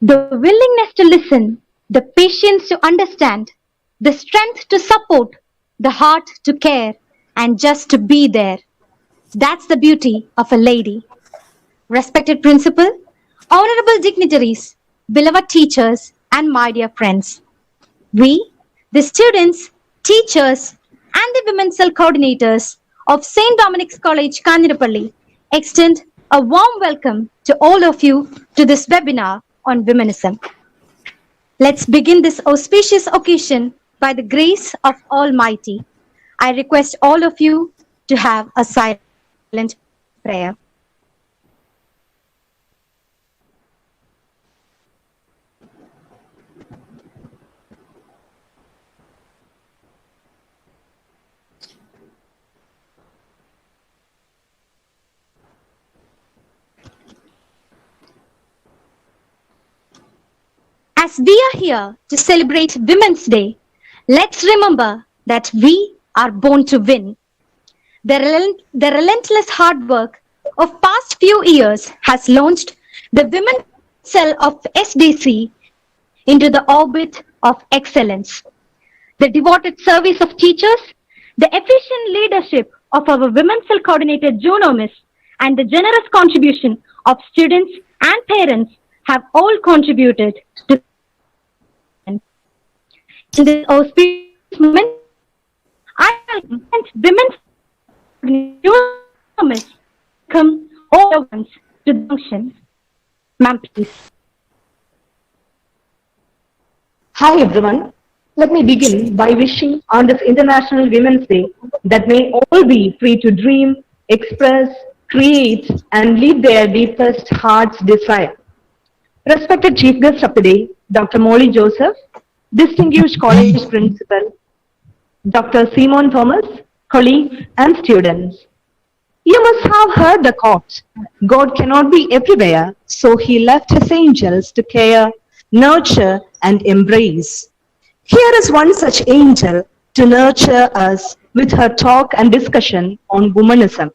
The willingness to listen, the patience to understand, the strength to support, the heart to care, and just to be there. That's the beauty of a lady. Respected principal, honorable dignitaries, beloved teachers, and my dear friends. We, the students, teachers, and the women's cell coordinators of St. Dominic's College, Kandirapalli, extend a warm welcome to all of you to this webinar on Womanism. Let's begin this auspicious occasion by the grace of Almighty. I request all of you to have a silent prayer. As we are here to celebrate Women's Day, let's remember that we are born to win. The relentless hard work of past few years has launched the women cell of SDC into the orbit of excellence. The devoted service of teachers, the efficient leadership of our women's cell coordinator Juno Miss, and the generous contribution of students and parents have all contributed to in this auspicious moment. I want women's Miss come all at once to the function. Ma'am, please. Hi everyone. Let me begin by wishing on this International Women's Day that may all be free to dream, express, create and lead their deepest heart's desire. Respected Chief Guest of the Day, Dr. Molly Joseph, Distinguished College Principal, Dr. Simon Thomas, colleagues and students. You must have heard the quote, God cannot be everywhere, so he left his angels to care, nurture and embrace. Here is one such angel to nurture us with her talk and discussion on womanism.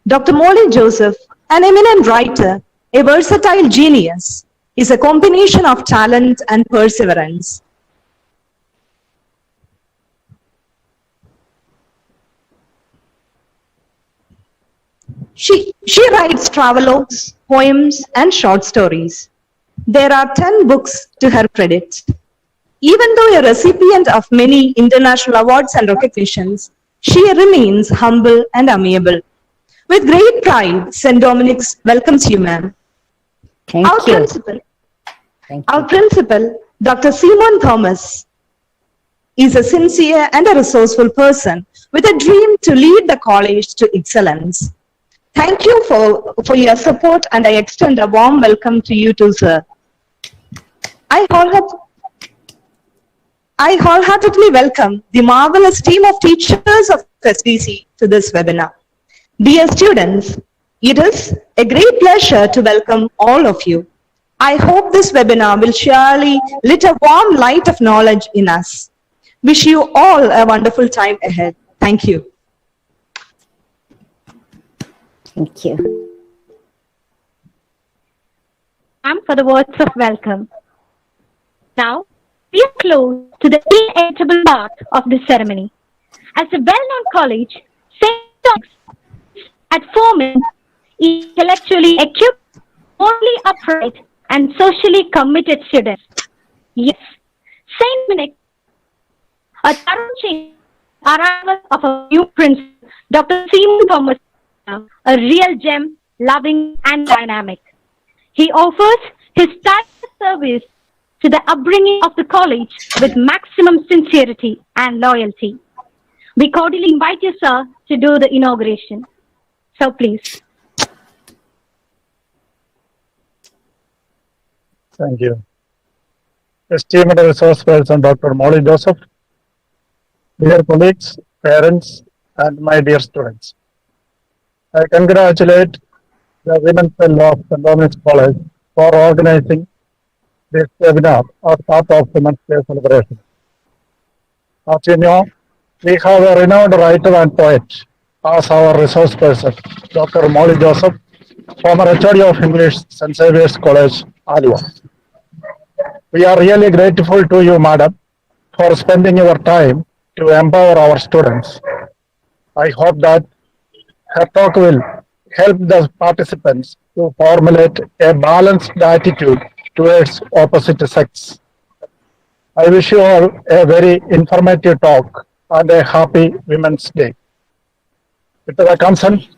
Dr. Molly Joseph, an eminent writer, a versatile genius, is a combination of talent and perseverance. She writes travelogues, poems, and short stories. There are 10 books to her credit. Even though a recipient of many international awards and recognitions, she remains humble and amiable. With great pride, St. Dominic's welcomes you, ma'am. Thank you. Our principal, Dr. Simon Thomas, is a sincere and a resourceful person with a dream to lead the college to excellence. Thank you for your support and I extend a warm welcome to you too, sir. I wholeheartedly welcome the marvelous team of teachers of SDC to this webinar. Dear students, it is a great pleasure to welcome all of you. I hope this webinar will surely lit a warm light of knowledge in us. Wish you all a wonderful time ahead. Thank you. Thank you. Ma'am, for the words of welcome. Now, we are close to the inevitable part of the ceremony. As a well-known college, St. Dominic's at 4 men, intellectually equipped, morally upright, and socially committed students. Yes, St. Dominic, a thorough change, arrival of a new principal, Dr. Simon Thomas, a real gem, loving and dynamic. He offers his tireless service to the upbringing of the college with maximum sincerity and loyalty. We cordially invite you, sir, to do the inauguration. So please. Thank you. Esteemed resource person Dr. Molly Joseph, dear colleagues, parents, and my dear students. I congratulate the Women's Cell of St. Dominic's College for organizing this webinar as part of Women's Day celebration. As you know, we have a renowned writer and poet as our resource person, Dr. Molly Joseph, former HOD of English, St. Xavier's College, Alua. We are really grateful to you, madam, for spending your time to empower our students. I hope that her talk will help the participants to formulate a balanced attitude towards opposite sex. I wish you all a very informative talk and a happy Women's Day. With the consent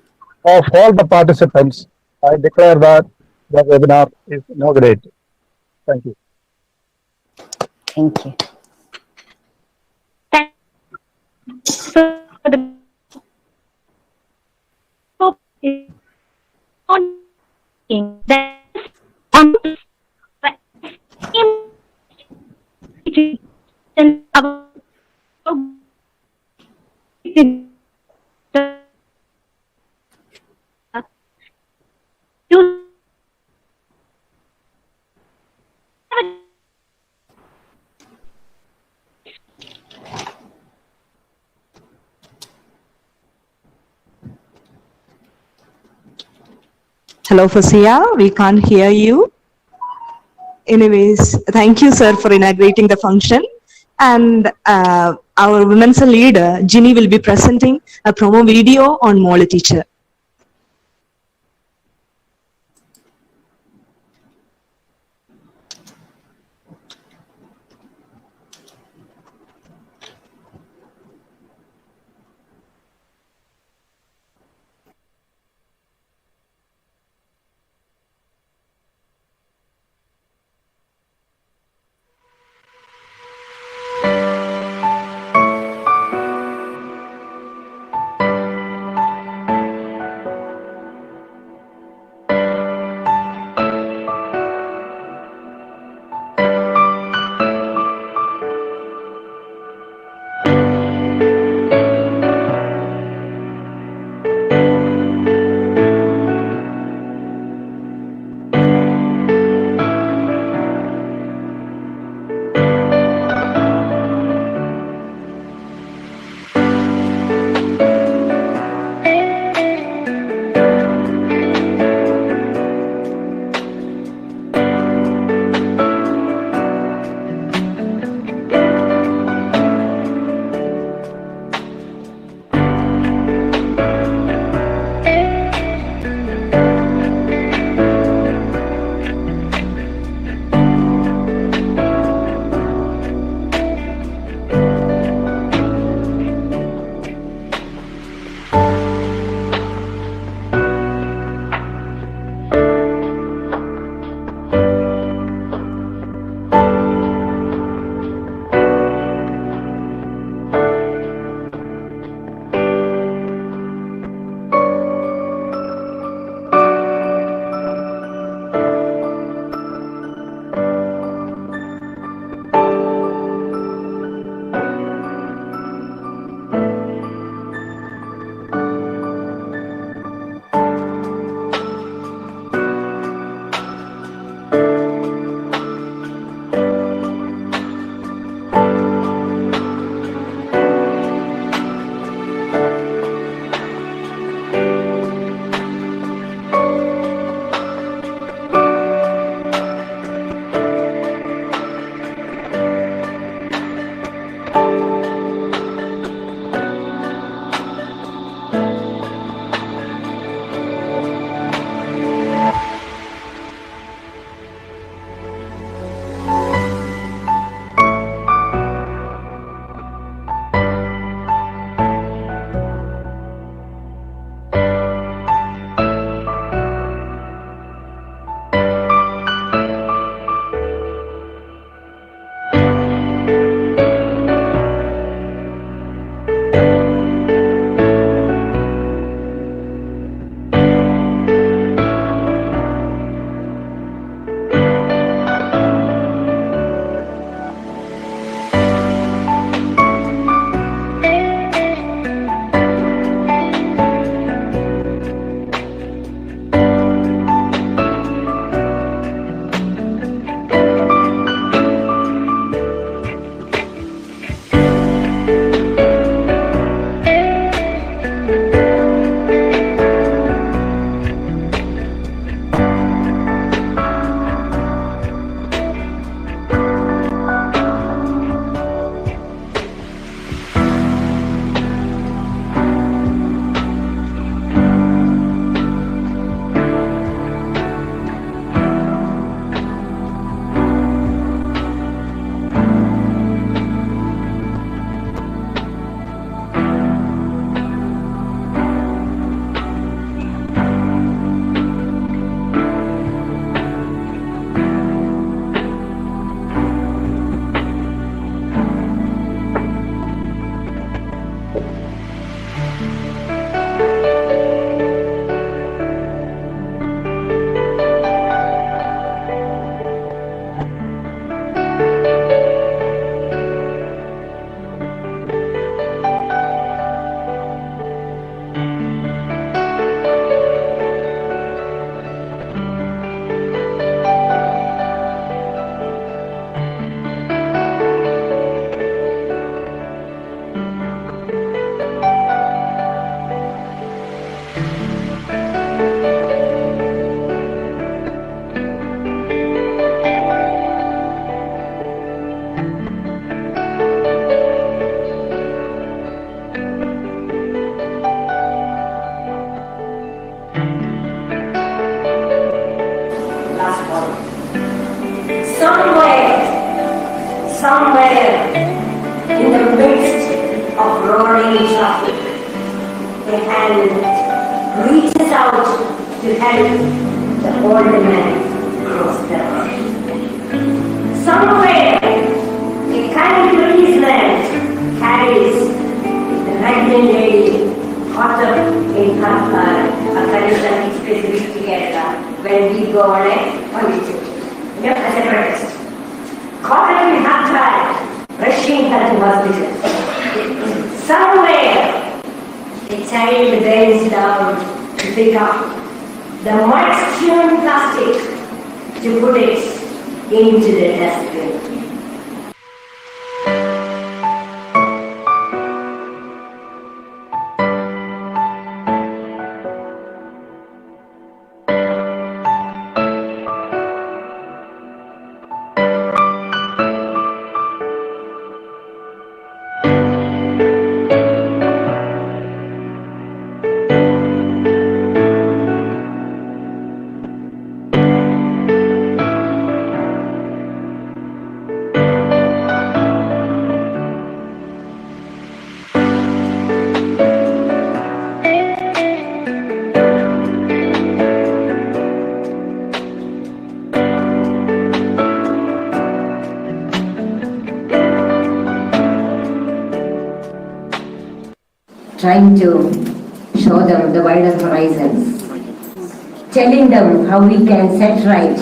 of all the participants, I declare that the webinar is inaugurated. Thank you. Thank you. Thank you for the hope is on that on and our you Hello, Fasia. We can't hear you. Anyways, thank you, sir, for inaugurating the function. And our women's leader, Ginny, will be presenting a promo video on Mole Teacher. morning traffic. A hand reaches out to help the older man cross the road. Somewhere, a kind policeman carries the pregnant lady caught up in her car. A condition specific to Kerala when we go on a holiday. As a protest. Caught up in her car, rushing her to hospital. Somewhere, a child bends down to pick up the mud-strewn plastic to put it into the dustbin. Trying to show them the wider horizons, telling them how we can set right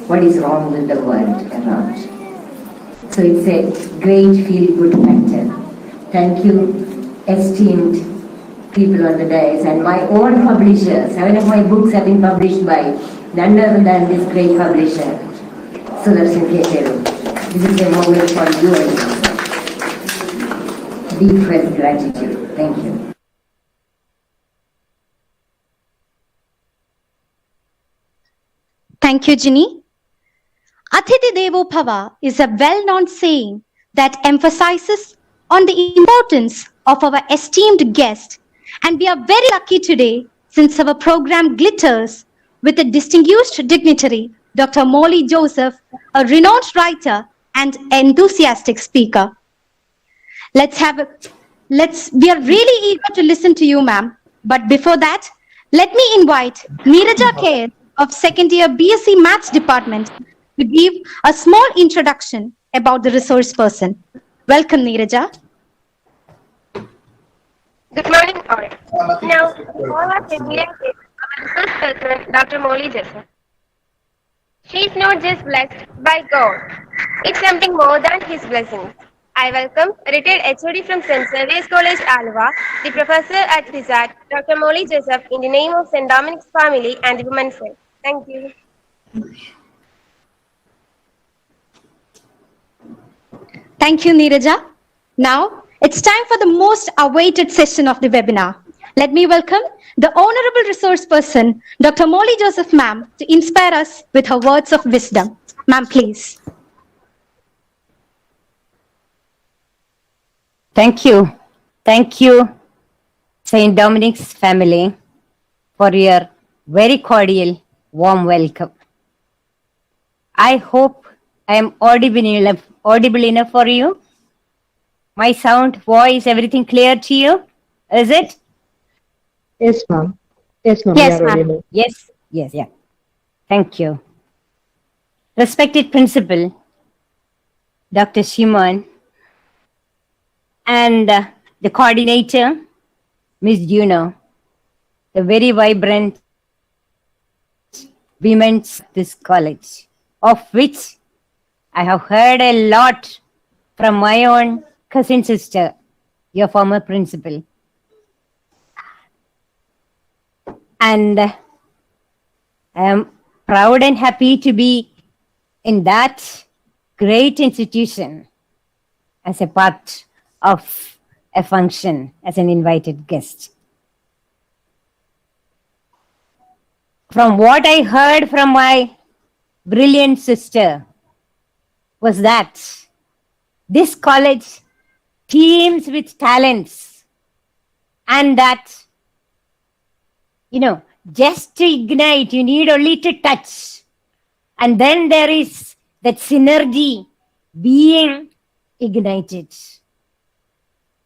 what is wrong with the world around. So it's a great feel-good factor. Thank you, esteemed people on the dais, and my own publisher. 7 of my books have been published by none other than this great publisher, Sudarshan Keteru. This is a moment for you and deepest gratitude. Thank you. Thank you, Ginny. Athithi Devo Bhava is a well-known saying that emphasizes on the importance of our esteemed guest, and we are very lucky today since our program glitters with a distinguished dignitary, Dr. Molly Joseph, a renowned writer and enthusiastic speaker. We are really eager to listen to you, ma'am. But before that, let me invite Neeraja Kher of second year BSc Maths Department to give a small introduction about the resource person. Welcome, Neeraja. Good morning, all. Now, all are familiar with our resource person, Dr. Molly Joseph. She is not just blessed by God. It's something more than His blessings. I welcome retired HOD from St. Xavier's College, Alva, the professor at RISAT, Dr. Molly Joseph, in the name of St. Dominic's family and the Women's Faith. Thank you. Thank you, Neeraja. Now, it's time for the most awaited session of the webinar. Let me welcome the Honorable Resource Person, Dr. Molly Joseph, ma'am, to inspire us with her words of wisdom. Ma'am, please. Thank you. Thank you, St. Dominic's family, for your very cordial, warm welcome. I hope I am audible enough for you. My sound, voice, everything clear to you? Is it? Yes, ma'am. Yes, ma'am. Yes, we are ma'am. audible. Yes, yeah. Thank you. Respected Principal, Dr. Shimon, and the coordinator, Ms. Juno, the very vibrant women's this college, of which I have heard a lot from my own cousin sister, your former principal. And I am proud and happy to be in that great institution as a part of a function as an invited guest. From what I heard from my brilliant sister was that this college teems with talents, and that, just to ignite, you need only to touch. And then there is that synergy being ignited.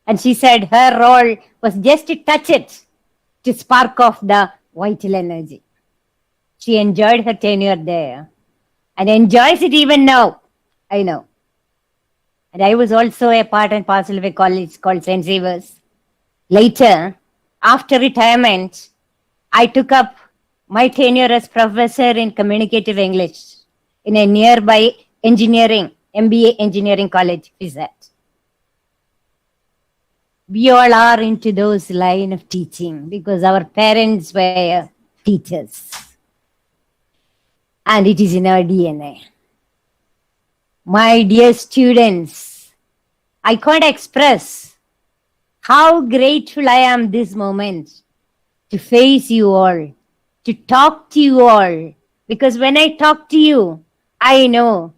And she said her role was just to touch it, to spark off the vital energy. She enjoyed her tenure there and enjoys it even now. I know. And I was also a part and parcel of a college called St. Xavier's. Later, after retirement, I took up my tenure as professor in communicative English in a nearby engineering, MBA engineering college, is that. We all are into those line of teaching because our parents were teachers. And it is in our DNA. My dear students, I can't express how grateful I am this moment to face you all, to talk to you all. Because when I talk to you, I know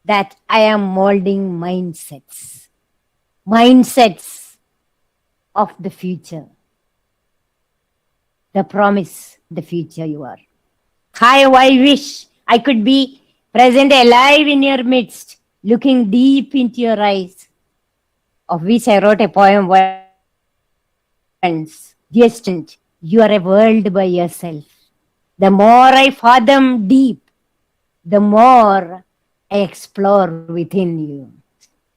that I am molding mindsets of the future. The promise, the future you are. How I wish I could be present alive in your midst, looking deep into your eyes, of which I wrote a poem once. Dear student, you are a world by yourself. The more I fathom deep, the more I explore within you.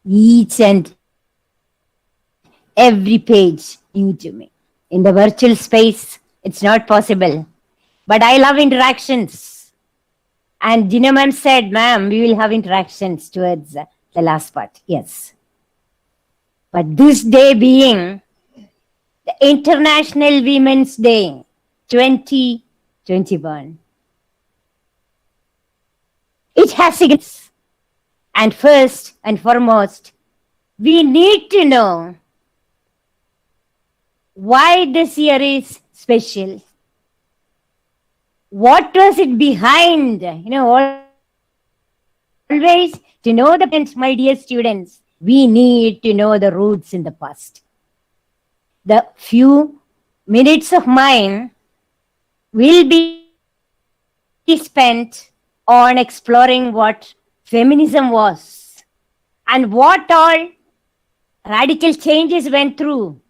Each and every page new to me. In the virtual space, it's not possible. But I love interactions. And Gina ma'am said, ma'am, we will have interactions towards the last part. Yes. But this day being the International Women's Day 2021, it has significance. And first and foremost, we need to know why this year is special. What was it behind? Always to know the past, my dear students, we need to know the roots in the past. The few minutes of mine will be spent on exploring what feminism was and what all radical changes went through.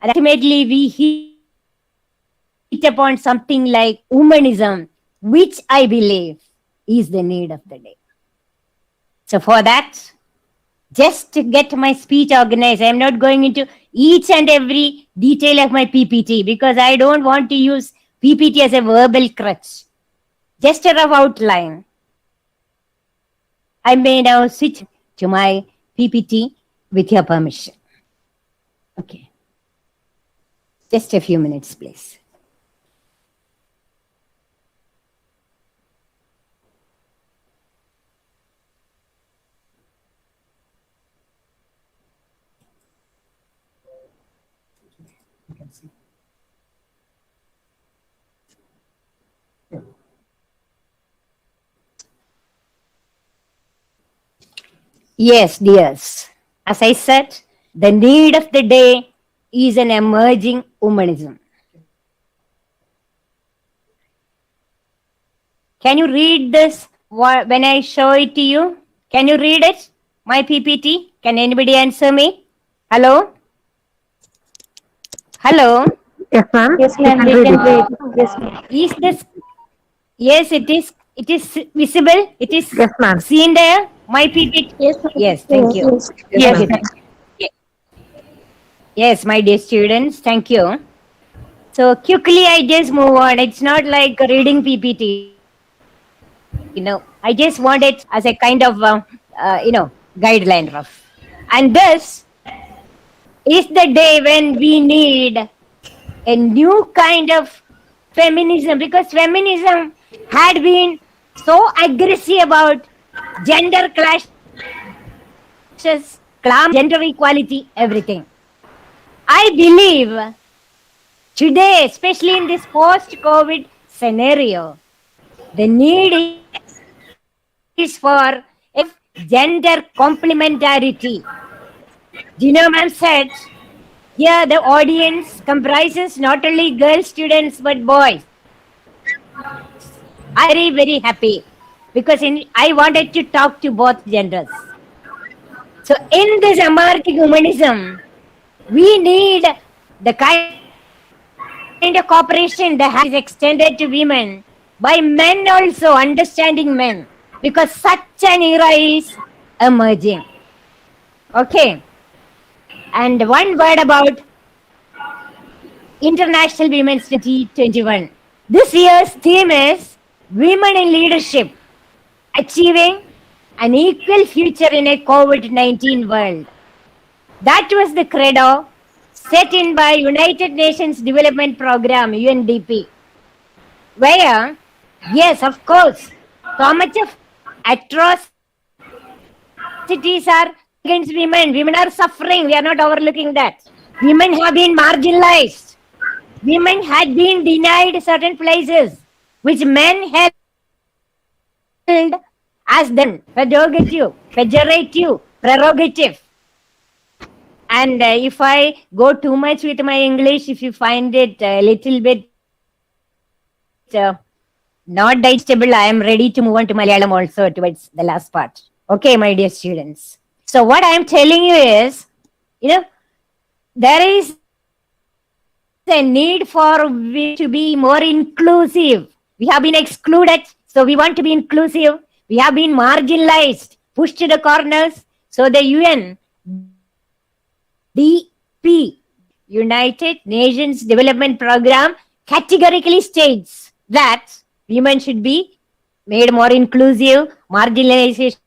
And ultimately, we hit upon something like Womanism, which I believe is the need of the day. So for that, just to get my speech organized, I am not going into each and every detail of my PPT because I don't want to use PPT as a verbal crutch. Just a rough outline. I may now switch to my PPT with your permission. Okay. Just a few minutes, please. Yes, dears. As I said, the need of the day is an emerging womanism. Can you read this when I show it to you? Can you read it? My PPT? Can anybody answer me? Hello? Hello? Yes, ma'am. Yes, ma'am, we can read. Yes, ma'am. Is this? Yes, it is. It is visible. It is Yes, ma'am. seen there. My PPT. Yes, Yes, thank you. Yes, Okay, ma'am. Yes, my dear students, thank you. So quickly, I just move on. It's not like reading PPT. I just want it as a kind of, guideline rough. And this is the day when we need a new kind of feminism because feminism had been so aggressive about gender clashes, gender equality, everything. I believe today, especially in this post-COVID scenario, the need is for gender complementarity. Gina ma'am said, here the audience comprises not only girl students but boys. I'm very, very happy because I wanted to talk to both genders. So in this emerging humanism, We need the kind of cooperation that is extended to women by men also, understanding men, because such an era is emerging. Okay. And one word about International Women's 2021. This year's theme is Women in Leadership, Achieving an Equal Future in a COVID-19 World. That was the credo set in by United Nations Development Program, UNDP, where, yes, of course, so much of atrocities are against women. Women are suffering. We are not overlooking that. Women have been marginalized. Women had been denied certain places which men held as them pejorative, prerogative. And if I go too much with my English, if you find it a little bit not digestible, I am ready to move on to Malayalam also towards the last part. Okay, my dear students. So what I am telling you is, there is a need for we to be more inclusive. We have been excluded, so we want to be inclusive. We have been marginalized, pushed to the corners. So the UNDP, United Nations Development Program, categorically states that women should be made more inclusive, marginalization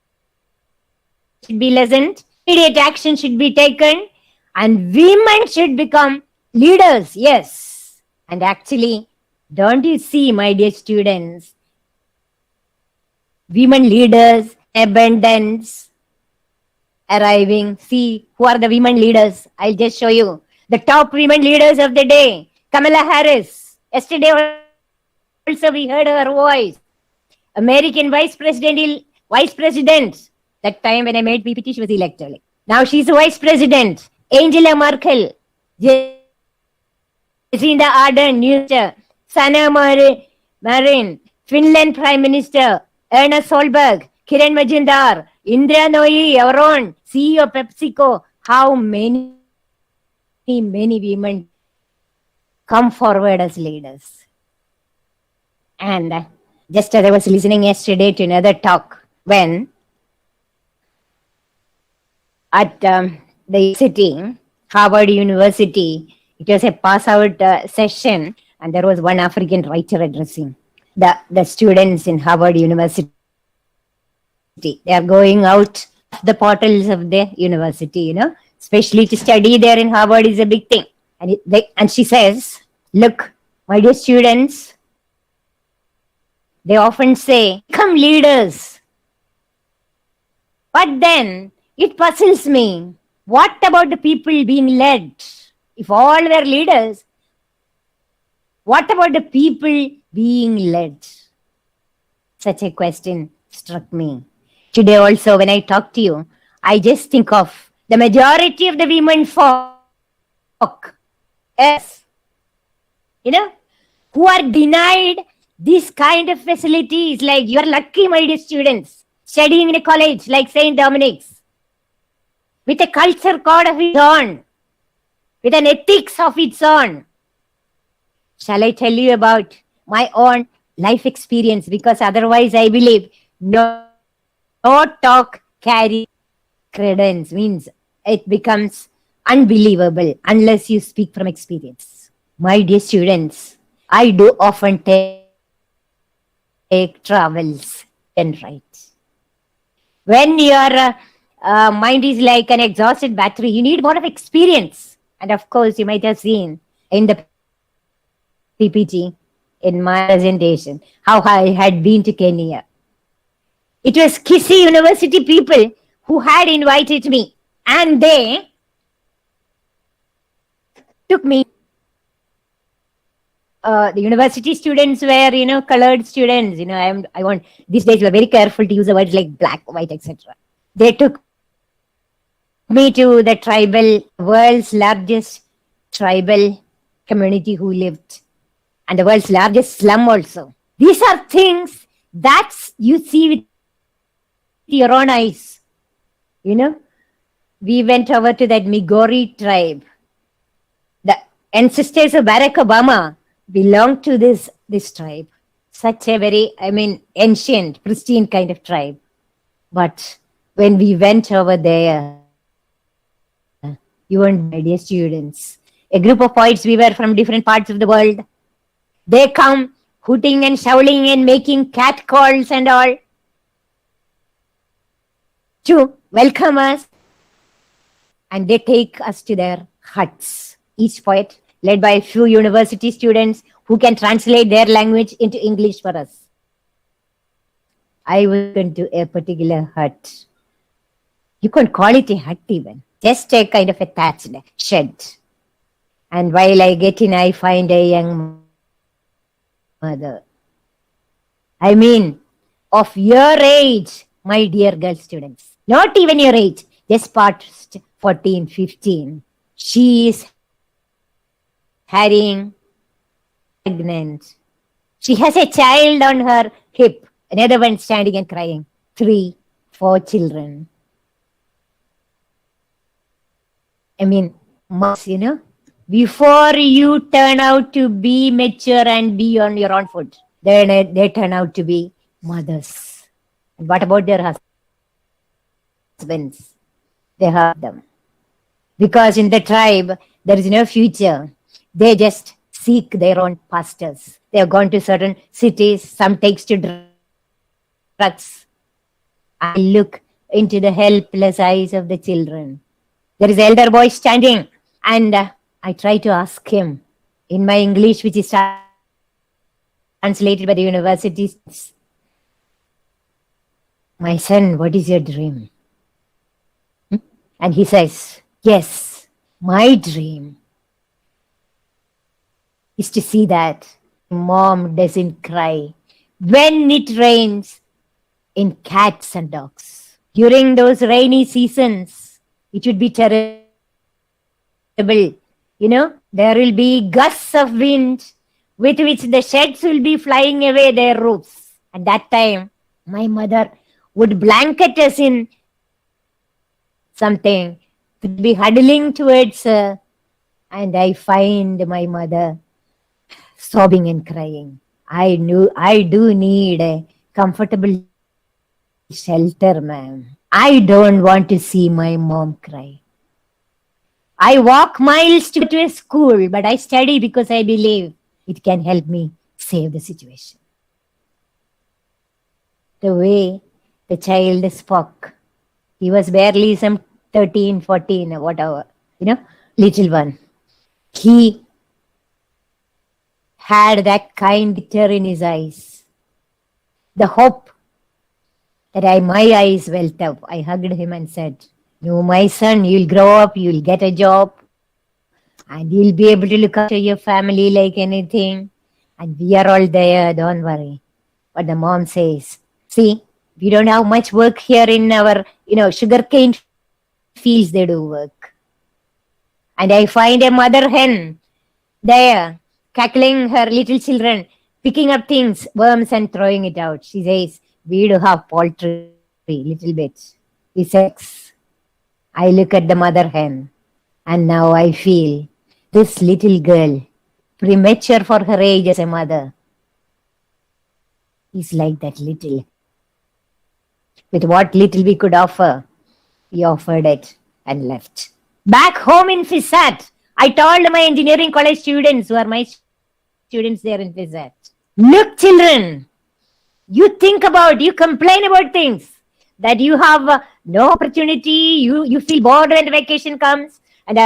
should be lessened, immediate action should be taken, and women should become leaders. Yes. And actually, don't you see, my dear students, women leaders, abundance, arriving. See, who are the women leaders? I'll just show you. The top women leaders of the day. Kamala Harris. Yesterday also we heard her voice. American Vice President. That time when I made PPT, she was elected. Now she's Vice President. Angela Merkel. Jacinda Ardern, New York. Sanna Marin. Finland Prime Minister. Ernest Solberg. Kiran Majumdar. Indira Nooyi, our own CEO of PepsiCo. How many women come forward as leaders? And just as I was listening yesterday to another talk, when at the city, Harvard University, it was a pass-out session, and there was one African writer addressing the students in Harvard University. They are going out the portals of the university, especially to study there in Harvard is a big thing. And she says, look, my dear students, they often say, become leaders. But then it puzzles me. What about the people being led? If all were leaders, what about the people being led? Such a question struck me. Today also, when I talk to you, I just think of the majority of the women folk, yes, who are denied this kind of facilities. Like, you are lucky, my dear students, studying in a college like St. Dominic's, with a culture code of its own, with an ethics of its own. Shall I tell you about my own life experience? Because otherwise, I believe no talk carry credence, means it becomes unbelievable unless you speak from experience. My dear students, I do often take travels and write. When your mind is like an exhausted battery, you need more of experience. And of course, you might have seen in the PPT, in my presentation, how I had been to Kenya. It was Kisii University people who had invited me, and they took me. The university students were, colored students. I want, these days we're very careful to use the words like black, white, etc. They took me to the world's largest tribal community who lived, and the world's largest slum also. These are things that you see with your own eyes. We went over to that Migori tribe. ancestors of Barack Obama belonged to this tribe. Such a very, ancient, pristine kind of tribe. But when we went over there, you won't believe, my dear students. A group of poets, we were from different parts of the world. They come hooting and shouting and making cat calls and all to welcome us. And they take us to their huts. Each poet led by a few university students who can translate their language into English for us. I was into a particular hut. You can't call it a hut even. Just a kind of a thatched shed. And while I get in, I find a young mother. Of your age, my dear girl students. Not even your age, just past 14, 15. She is pregnant. She has a child on her hip, another one standing and crying. 3, 4 children. Moms, before you turn out to be mature and be on your own foot, then they turn out to be mothers. And what about their husbands? They have them. Because in the tribe, there is no future. They just seek their own pastors. They have gone to certain cities. Some takes to drugs. I look into the helpless eyes of the children. There is an elder boy standing, and I try to ask him in my English, which is translated by the universities. My son, what is your dream? And he says, yes, my dream is to see that mom doesn't cry when it rains in cats and dogs. During those rainy seasons, it would be terrible. There will be gusts of wind with which the sheds will be flying away their roofs. At that time, my mother would blanket us in something, to be huddling towards her, and I find my mother sobbing and crying. I do need a comfortable shelter, ma'am. I don't want to see my mom cry. I walk miles to a school, but I study because I believe it can help me save the situation. The way the child spoke, he was barely some 13, 14 or whatever, little one. He had that kind glitter in his eyes. The hope that my eyes welled up. I hugged him and said, no, my son, you'll grow up, you'll get a job, and you'll be able to look after your family like anything. And we are all there, don't worry. But the mom says, see, we don't have much work here in our, sugarcane fields, they do work. And I find a mother hen there, cackling her little children, picking up things, worms, and throwing it out. She says, we do have poultry, little bit. He says, I look at the mother hen, and now I feel this little girl, premature for her age as a mother, is like that little. With what little we could offer, we offered it and left. Back home in FISAT, I told my engineering college students, who are my students there in FISAT, look, children, you complain about things, that you have no opportunity, you feel bored when the vacation comes. And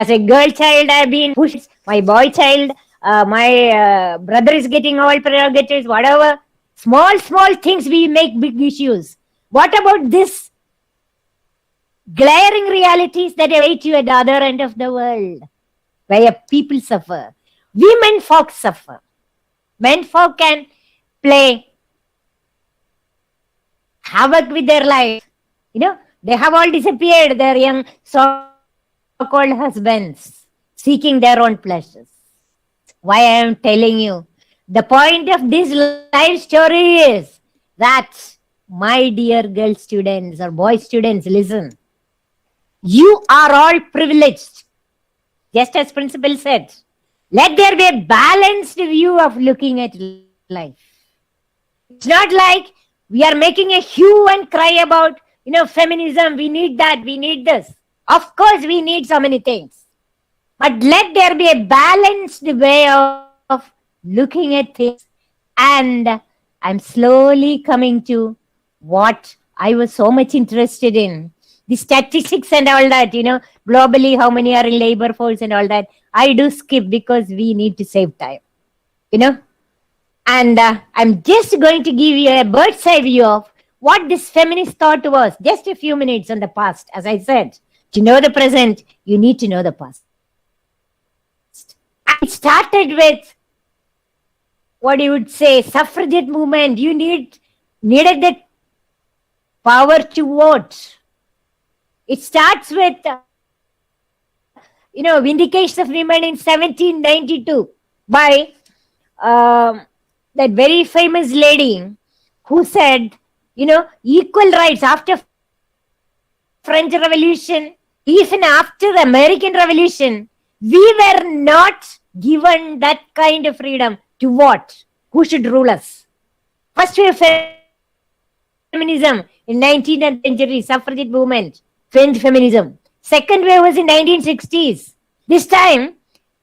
as a girl child, I've been pushed. My boy child, my brother is getting all prerogatives, whatever. Small things we make big issues. What about this glaring realities that await you at the other end of the world, where people suffer? Women folk suffer. Men folk can play havoc with their life. They have all disappeared, their young so-called husbands, seeking their own pleasures. Why I am telling you, the point of this life story is that, my dear girl students or boy students, listen. You are all privileged. Just as principal said, let there be a balanced view of looking at life. It's not like we are making a hue and cry about, feminism. We need that. We need this. Of course, we need so many things. But let there be a balanced way of looking at things. And I'm slowly coming to what I was so much interested in. The statistics and all that, globally, how many are in labor force and all that. I do skip because we need to save time, And I'm just going to give you a bird's eye view of what this feminist thought was. Just a few minutes on the past. As I said, to know the present, you need to know the past. It started with, what you would say, suffragette movement. You needed the power to vote. It starts with, vindication of women in 1792 by that very famous lady who said, equal rights after French Revolution, even after the American Revolution, we were not given that kind of freedom to vote. Who should rule us? First wave feminism in 19th century, suffragette movement, French feminism. Second wave was in 1960s. This time,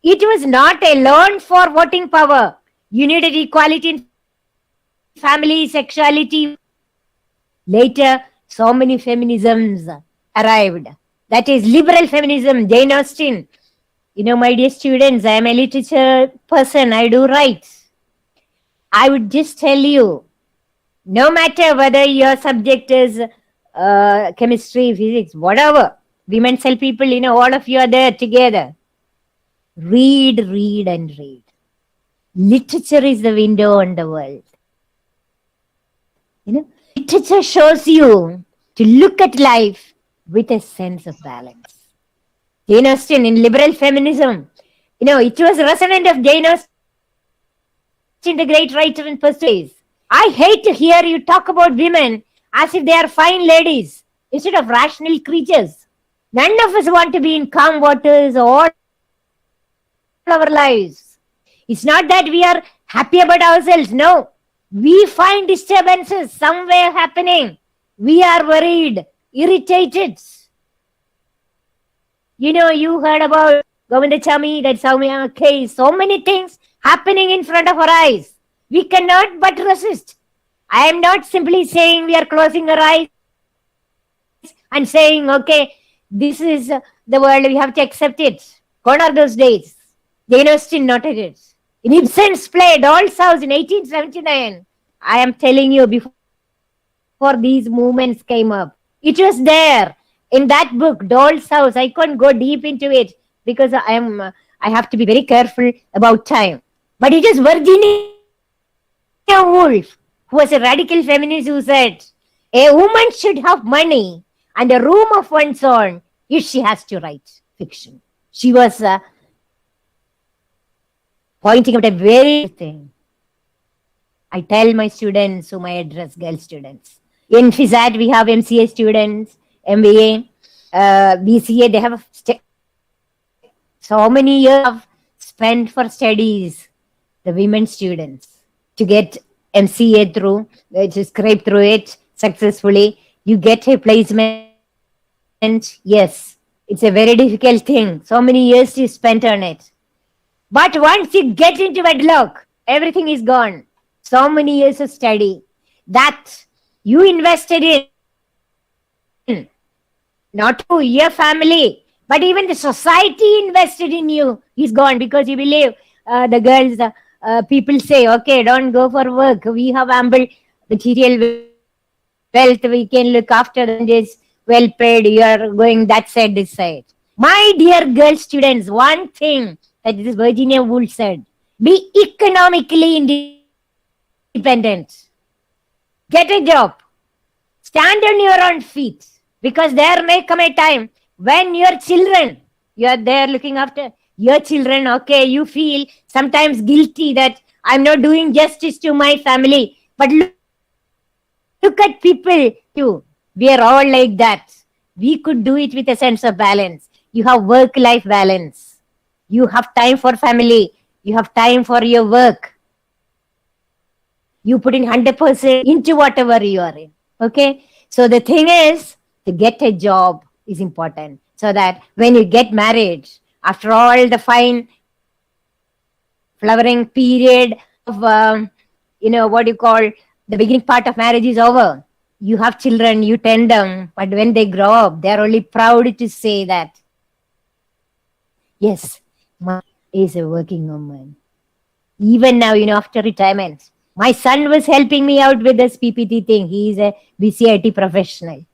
it was not alone for voting power. You needed equality in family, sexuality. Later, so many feminisms arrived. That is liberal feminism, Jane Austen. My dear students, I am a literature person. I do write. I would just tell you, no matter whether your subject is chemistry, physics, whatever, women, cell people, all of you are there together. Read, read, and read. Literature is the window on the world. Literature shows you to look at life with a sense of balance. Jane Austen in liberal feminism, it was resonant of Jane Austen, the great writer in persuades. I hate to hear you talk about women as if they are fine ladies instead of rational creatures. None of us want to be in calm waters all our lives. It's not that we are happy about ourselves. No. We find disturbances somewhere happening. We are worried, irritated. You heard about Govindachami, that Soumya case. So many things happening in front of our eyes. We cannot but resist. I am not simply saying we are closing our eyes and saying, okay, this is the world, we have to accept it. Gone are those days. Jane Austen noted it. In Ibsen's play, Doll's House in 1879, I am telling you, before these movements came up, it was there in that book, Doll's House. I couldn't go deep into it because I have to be very careful about time. But it is Virginia Woolf, who was a radical feminist, who said, a woman should have money and a room of one's own if she has to write fiction. She was pointing out a very thing. I tell my students whom I address, girl students. In FISAT, we have MCA students, MBA, BCA. They have so many years of spent for studies, the women students, to get MCA through, to scrape through it successfully. You get a placement. Yes, it's a very difficult thing. So many years you spent on it. But once you get into wedlock, everything is gone. So many years of study that you invested in, not to your family, but even the society invested in you is gone, because you believe the girls, people say, okay, don't go for work. We have ample material wealth. We can look after them. This well paid. You are going that side, this side. My dear girl students, one thing that this Virginia Woolf said, be economically independent. Get a job. Stand on your own feet. Because there may come a time when your children, you are there looking after your children, okay, you feel sometimes guilty that I'm not doing justice to my family. But look at people too. We are all like that. We could do it with a sense of balance. You have work-life balance. You have time for family. You have time for your work. You put in 100% into whatever you are in. Okay. So the thing is, to get a job is important. So that when you get married, after all the fine flowering period of, what you call the beginning part of marriage is over. You have children, you tend them, but when they grow up, they're only proud to say that, yes, my is a working woman. Even now, after retirement, my son was helping me out with this PPT thing. He is a BCIT professional.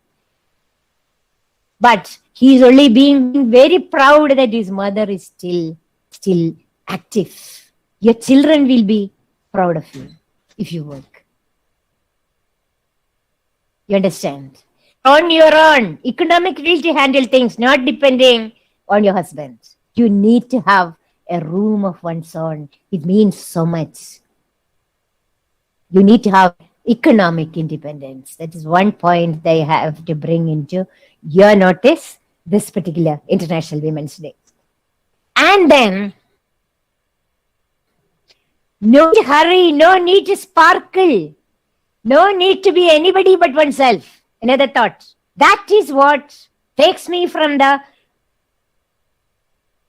But he is only being very proud that his mother is still active. Your children will be proud of you if you work. You understand? On your own, economically to handle things, not depending on your husband. You need to have a room of one's own. It means so much. You need to have economic independence. That is one point they have to bring into your notice this particular International Women's Day. And then, no need to hurry, no need to sparkle, no need to be anybody but oneself. Another thought. That is what takes me from the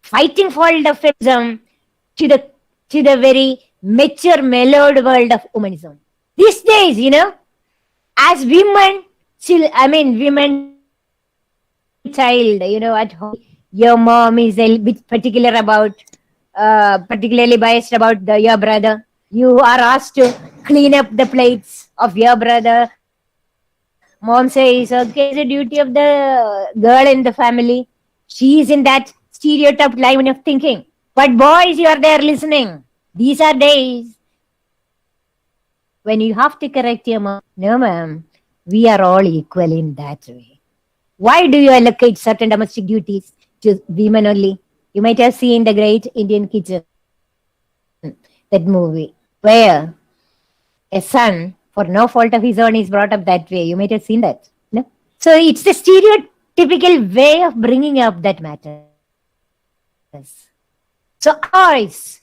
fighting world of feminism to the very mature, mellowed world of womanism. These days, as women, women child, at home, your mom is a bit particularly biased about your brother. You are asked to clean up the plates of your brother. Mom says, okay, it's the duty of the girl in the family. She is in that stereotyped line of thinking. But boys, you are there listening. These are days when you have to correct your mom. No, ma'am, we are all equal in that way. Why do you allocate certain domestic duties to women only? You might have seen The Great Indian Kitchen, that movie, where a son, for no fault of his own, is brought up that way. You might have seen that. No? So it's the stereotypical way of bringing up that matters. So, boys,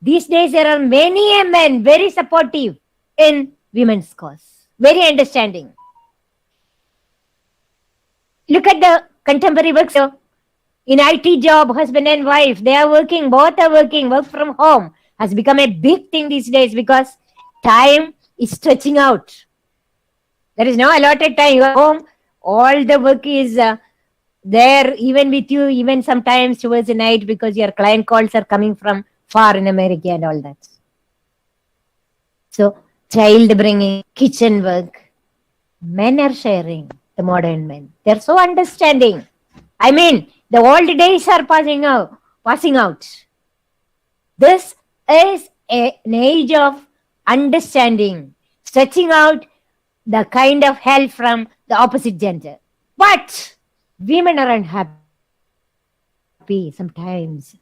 these days there are many men very supportive in women's cause, very understanding. Look at the contemporary works in IT job, husband and wife, they are working, both are working, work from home has become a big thing these days because time is stretching out. There is no allotted time. You are home, all the work is there, even with you, even sometimes towards the night because your client calls are coming from far in America and all that. So, child bringing, kitchen work, men are sharing, the modern men. They're so understanding. The old days are passing out. This is an age of understanding, stretching out the kind of help from the opposite gender. But women are unhappy sometimes.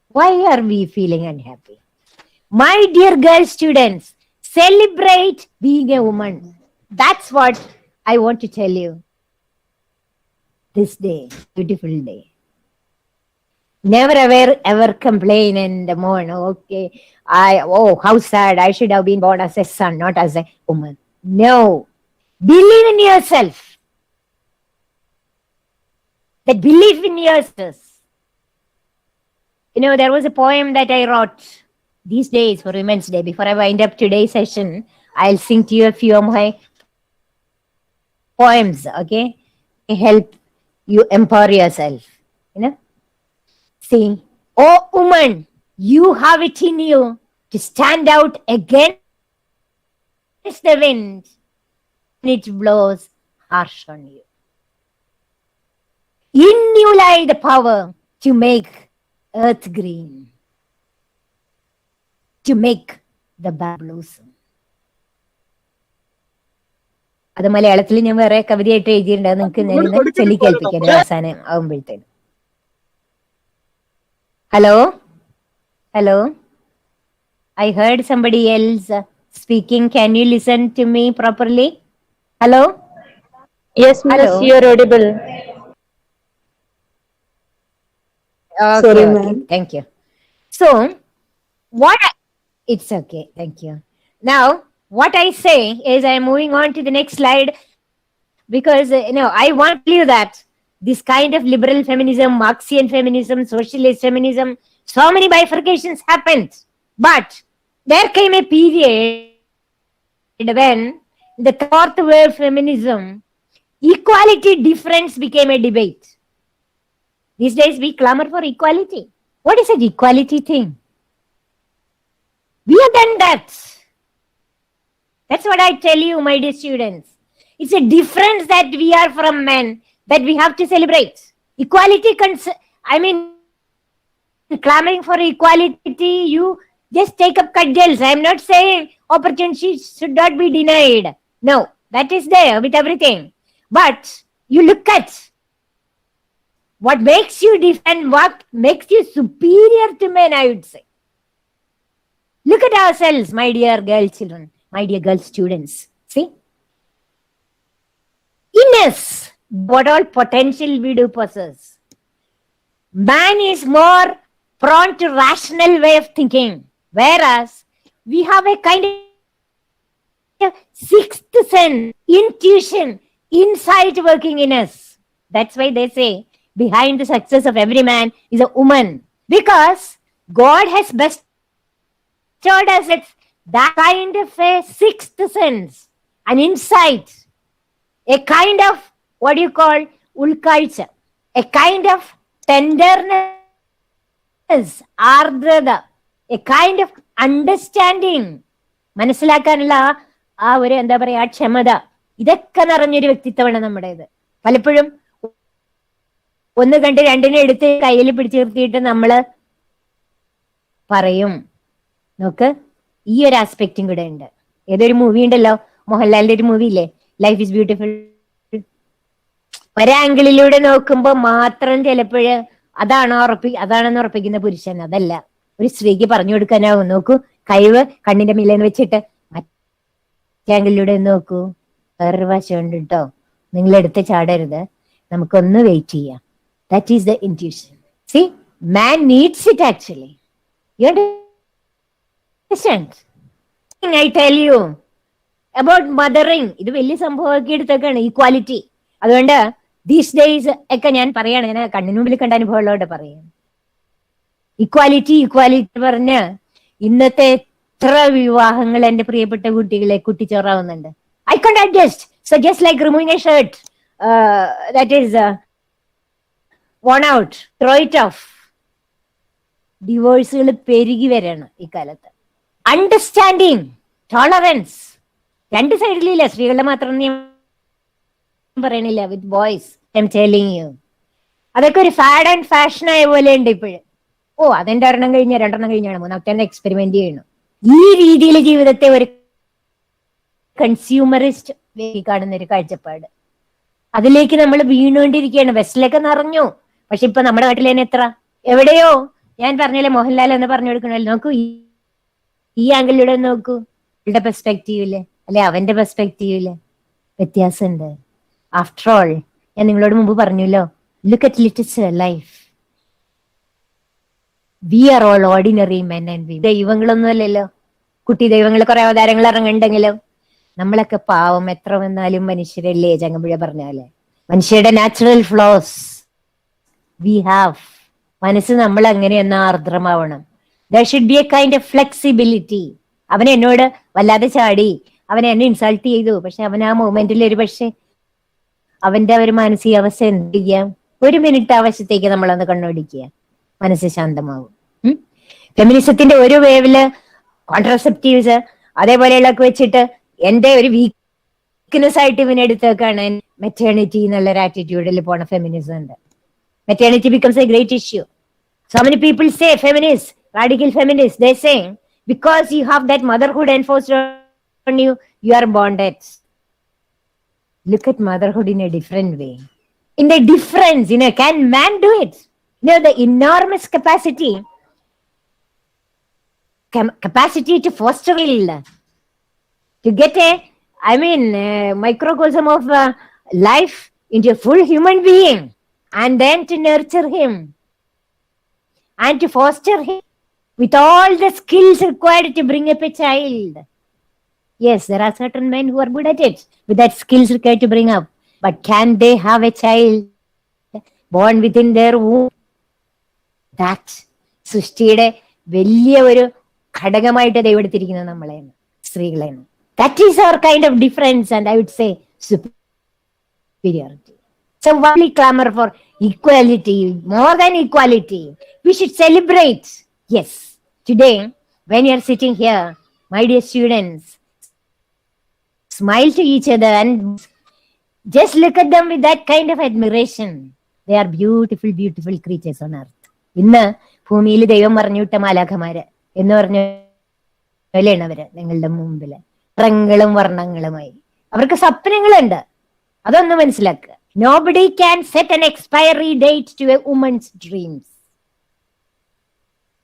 Why are we feeling unhappy? My dear girl students, celebrate being a woman. That's what I want to tell you this day, beautiful day. Never ever complain and mourn. Okay, how sad. I should have been born as a son, not as a woman. No. Believe in yourself. That belief in yourself. There was a poem that I wrote these days for Women's Day. Before I wind up today's session, I'll sing to you a few of my poems, okay? Help you empower yourself, Saying, oh woman, you have it in you to stand out against the wind when it blows harsh on you. In you lie the power to make earth green, to make the bud blossom. അത് മലയാളത്തിൽ ഞാൻ വേറെ കവിതയായിട്ട് എഴുതിയിട്ടുണ്ട്. നിങ്ങൾക്ക് ഞാനിന്ന് ചൊല്ലി കേൾപ്പിക്കാം അവസാനം ആകുമ്പോഴത്തേനും. Hello? I heard somebody else speaking. Can you listen to me properly? Hello? Yes, miss, you're audible. Sorry, Okay. ma'am. Thank you. So, it's okay. Thank you. Now, what I say is I'm moving on to the next slide because, I want to tell you that this kind of liberal feminism, Marxian feminism, socialist feminism, so many bifurcations happened. But there came a period when the fourth wave feminism, equality difference became a debate. These days we clamor for equality. What is an equality thing? We have done that. That's what I tell you, my dear students. It's a difference that we are from men that we have to celebrate. Equality, I mean, clamoring for equality, you just take up cudgels. I'm not saying opportunities should not be denied. No, that is there with everything. But you look at what makes you different, what makes you superior to men, I would say. Look at ourselves, my dear girl children, my dear girl students. See? In us, what all potential we do possess. Man is more prone to rational way of thinking, whereas we have a kind of sixth sense, intuition, insight working in us. That's why they say behind the success of every man is a woman, because God has bestowed us that kind of a sixth sense, an insight, a kind of what do you call ulkaitcha, a kind of tenderness, ആർദ്രത, A kind of understanding, മനസ്സിലാക്കാനുള്ള ആ ഒരു എന്താ പറയാ ക്ഷമത, ഇതൊക്കെ നിറഞ്ഞൊരു വ്യക്തിത്വമാണ് നമ്മുടേത്. പലപ്പോഴും ഒന്ന് കണ്ട് രണ്ടിനെ എടുത്ത് കയ്യിൽ പിടിച്ചു നിർത്തിയിട്ട് നമ്മള് പറയും, നോക്ക് ഈ ഒരു ആസ്പെക്റ്റും കൂടെ ഉണ്ട്. ഏതൊരു മൂവി ഉണ്ടല്ലോ, മോഹൻലാലിന്റെ ഒരു മൂവി ഇല്ലേ, ലൈഫ് ഈസ് ബ്യൂട്ടിഫുൾ. ഒരാംഗിളിലൂടെ നോക്കുമ്പോ മാത്രം ചിലപ്പോഴ് അതാണെന്ന് ഉറപ്പിക്കുന്ന പുരുഷൻ അതല്ല, ഒരു സ്ത്രീക്ക് പറഞ്ഞു കൊടുക്കാനാവും. നോക്കൂ, കഴിവ് കണ്ണിന്റെ മില്ലെന്ന് വെച്ചിട്ട് മറ്റേ ആംഗിളിലൂടെ നോക്കൂ, വേറൊരു വശമുണ്ട് കേട്ടോ, നിങ്ങൾ എടുത്ത് ചാടരുത്, നമുക്കൊന്ന് വെയിറ്റ് ചെയ്യാം. That is the intuition. C, man needs it actually. You understand? I tell you about mothering. ഇത് വലിയ സംഭവമാക്കി എടുത്തേക്കാണ് ഈക്വാലിറ്റി. അതുകൊണ്ട് ദീസ് ഡേയ്സ് ഒക്കെ ഞാൻ പറയാണ്, ഞാൻ കണ്ണിന് മുമ്പിൽ കണ്ട അനുഭവങ്ങളോട് പറയാം. ഇക്വാലിറ്റി പറഞ്ഞ് ഇന്നത്തെ എത്ര വിവാഹങ്ങൾ എന്റെ പ്രിയപ്പെട്ട കുട്ടികളെ കുട്ടിച്ചോറാവുന്നുണ്ട്. I can't adjust, so just like removing a shirt that is worn out, throw it off. ഡിവോഴ്സുകൾ പെരുകി വരാണ് ഇക്കാലത്ത്. അണ്ടർസ്റ്റാൻഡിങ്, ടോളറൻസ്, രണ്ട് സൈഡിലില്ല, സ്ത്രീകളുടെ മാത്രം പറയണില്ല, with boys I'm telling you. അതൊക്കെ ഒരു ഫാഡ് ആൻഡ് ഫാഷൻ ആയ പോലെ ഉണ്ട് ഇപ്പോഴും. ഓ, അതെന്റെ ഒരെണ്ണം കഴിഞ്ഞ രണ്ടെണ്ണം കഴിഞ്ഞാണ്, മൂന്നാമത്തെ എക്സ്പെരിമെന്റ് ചെയ്യണം. ഈ രീതിയിൽ ജീവിതത്തെ ഒരു കൺസ്യൂമറിസ്റ്റ് കാണുന്ന ഒരു കാഴ്ചപ്പാട്, അതിലേക്ക് നമ്മൾ വീണുകൊണ്ടിരിക്കുകയാണ്. വെസ്റ്റിലൊക്കെ നിറഞ്ഞു, പക്ഷെ ഇപ്പൊ നമ്മുടെ നാട്ടിൽ തന്നെ എത്ര എവിടെയോ, ഞാൻ പറഞ്ഞല്ലേ മോഹൻലാൽ എന്ന് പറഞ്ഞു കൊടുക്കണല്ലോ, നോക്കൂ ഈ ആംഗിളിലൂടെ നോക്കൂ, അവളുടെ പെർസ്പെക്റ്റീവില് അല്ലെ അവന്റെ പെർസ്പെക്റ്റീവില് വ്യത്യാസമുണ്ട്. ആഫ്റ്റർ ഓൾ, ഞാൻ നിങ്ങളോട് മുമ്പ് പറഞ്ഞല്ലോ, look at literature, life, we are all ordinary men and we. ദൈവങ്ങളൊന്നും അല്ലല്ലോ, കുട്ടി ദൈവങ്ങൾ കുറെ അവതാരങ്ങൾ ഇറങ്ങുന്നുണ്ടെങ്കിലും നമ്മളൊക്കെ പാവം, എത്ര വന്നാലും മനുഷ്യരല്ലേ. ചങ്ങമ്പുഴ പറഞ്ഞാലേ, മനുഷ്യരുടെ നാച്ചുറൽ ഫ്ലോസ് വി ഹാവ്. മനസ്സ് നമ്മൾ അങ്ങനെയെന്നാ ആർദ്രമാവണം. There should be a kind of flexibility. അവൻ എന്നോട് വല്ലാതെ ചാടി, അവൻ എന്നെ ഇൻസൾട്ട് ചെയ്തു, പക്ഷെ അവൻ ആ മൊമെന്റിൽ ഒരു പക്ഷെ അവന്റെ ഒരു മാനസികാവസ്ഥ എന്ത് ചെയ്യാം, ഒരു മിനിറ്റ് ആവശ്യത്തേക്ക് നമ്മളൊന്ന് കണ്ണോടിക്കുക, മനസ്സ് ശാന്തമാവും. ഫെമിനിസത്തിന്റെ ഒരു വേവില് കോൺട്രസെപ്റ്റീവ്സ് അതേപോലെയുള്ളതൊക്കെ വെച്ചിട്ട് എന്റെ ഒരു വീക്ക്നെസ് ആയിട്ട് ഇവനെടുത്തേക്കാണ് മെറ്റേണിറ്റി എന്നുള്ളൊരു ആറ്റിറ്റ്യൂഡിൽ പോണ ഫെമിനിസം ഉണ്ട്. Maternity becomes A great issue. So many people say feminists, radical feminists, they say because you have that motherhood enforced on you, you are bonded. Look at motherhood in a different way. In the difference, can man do it? The enormous capacity to foster, to get a microcosm of life into a full human being and then to nurture him. and to foster him with all the skills required to bring up a child. Yes, there are certain men who are good at it with that skills required to bring up. But can they have a child born within their womb? That സൃഷ്ടിയുടെ വലിയ ഒരു ഘടകമായിട്ട് ദൈവം എടുത്തിരിക്കുന്നത് നമ്മളെയാണ്, സ്ത്രീകളെയാണ്. That is our kind of difference, and I would say superiority. So why we clamor for equality, more than equality? We should celebrate. Yes, today, when you are sitting here, my dear students, smile to each other and just look at them with that kind of admiration. They are beautiful, beautiful creatures on earth. ഇന്ന് ഭൂമിയിൽ ദൈവം പറഞ്ഞു വിട്ട മാലാഖമാര് എന്ന് പറഞ്ഞാണ് അവര് നിങ്ങളുടെ മുമ്പില് നിറങ്ങളും വർണ്ണങ്ങളുമായി. അവർക്ക് സ്വപ്നങ്ങളുണ്ട്, അതൊന്ന് മനസ്സിലാക്കുക. Nobody can set an expiry date to a woman's dreams.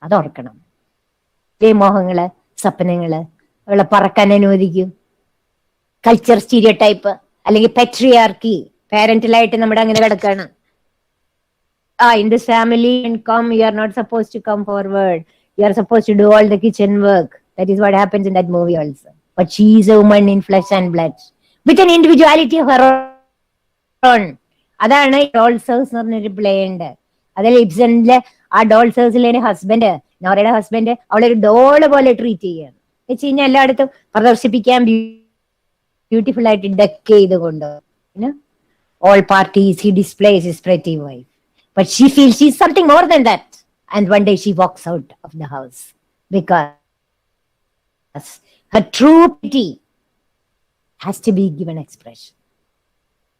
അതോർക്കണം. മോഹങ്ങള്, സ്വപ്നങ്ങള് അവളെ പറക്കാൻ അനുവദിക്കും. കൾച്ചർ സ്റ്റീരിയോ ടൈപ്പ് അല്ലെങ്കിൽ പെട്രിയാർക്കി, പാരന്റലായിട്ട് നമ്മുടെ അങ്ങനെ കിടക്കാണ്. In this family and come, you are not supposed to come forward. You are supposed to do all the kitchen work. That is what happens in that movie also. But she is a woman in flesh and blood with an individuality of her own. അതാണ് dolls house എന്ന് പറഞ്ഞൊരു play ഉണ്ട്. അതിൽ ഇബ്സണിലെ ആ dolls ഹൗസിലെ husband, നോറയുടെ husband അവളൊരു doll പോലെ treat ചെയ്യാണ്. വെച്ച് കഴിഞ്ഞാൽ എല്ലായിടത്തും പ്രദർശിപ്പിക്കാൻ ബ്യൂട്ടിഫുൾ ആയിട്ട് ഡെക്ക് ചെയ്തുകൊണ്ട് all parties he displays his pretty wife. But she feels she's something more than that. And one day she walks out of the house because her true pity has to be given expression.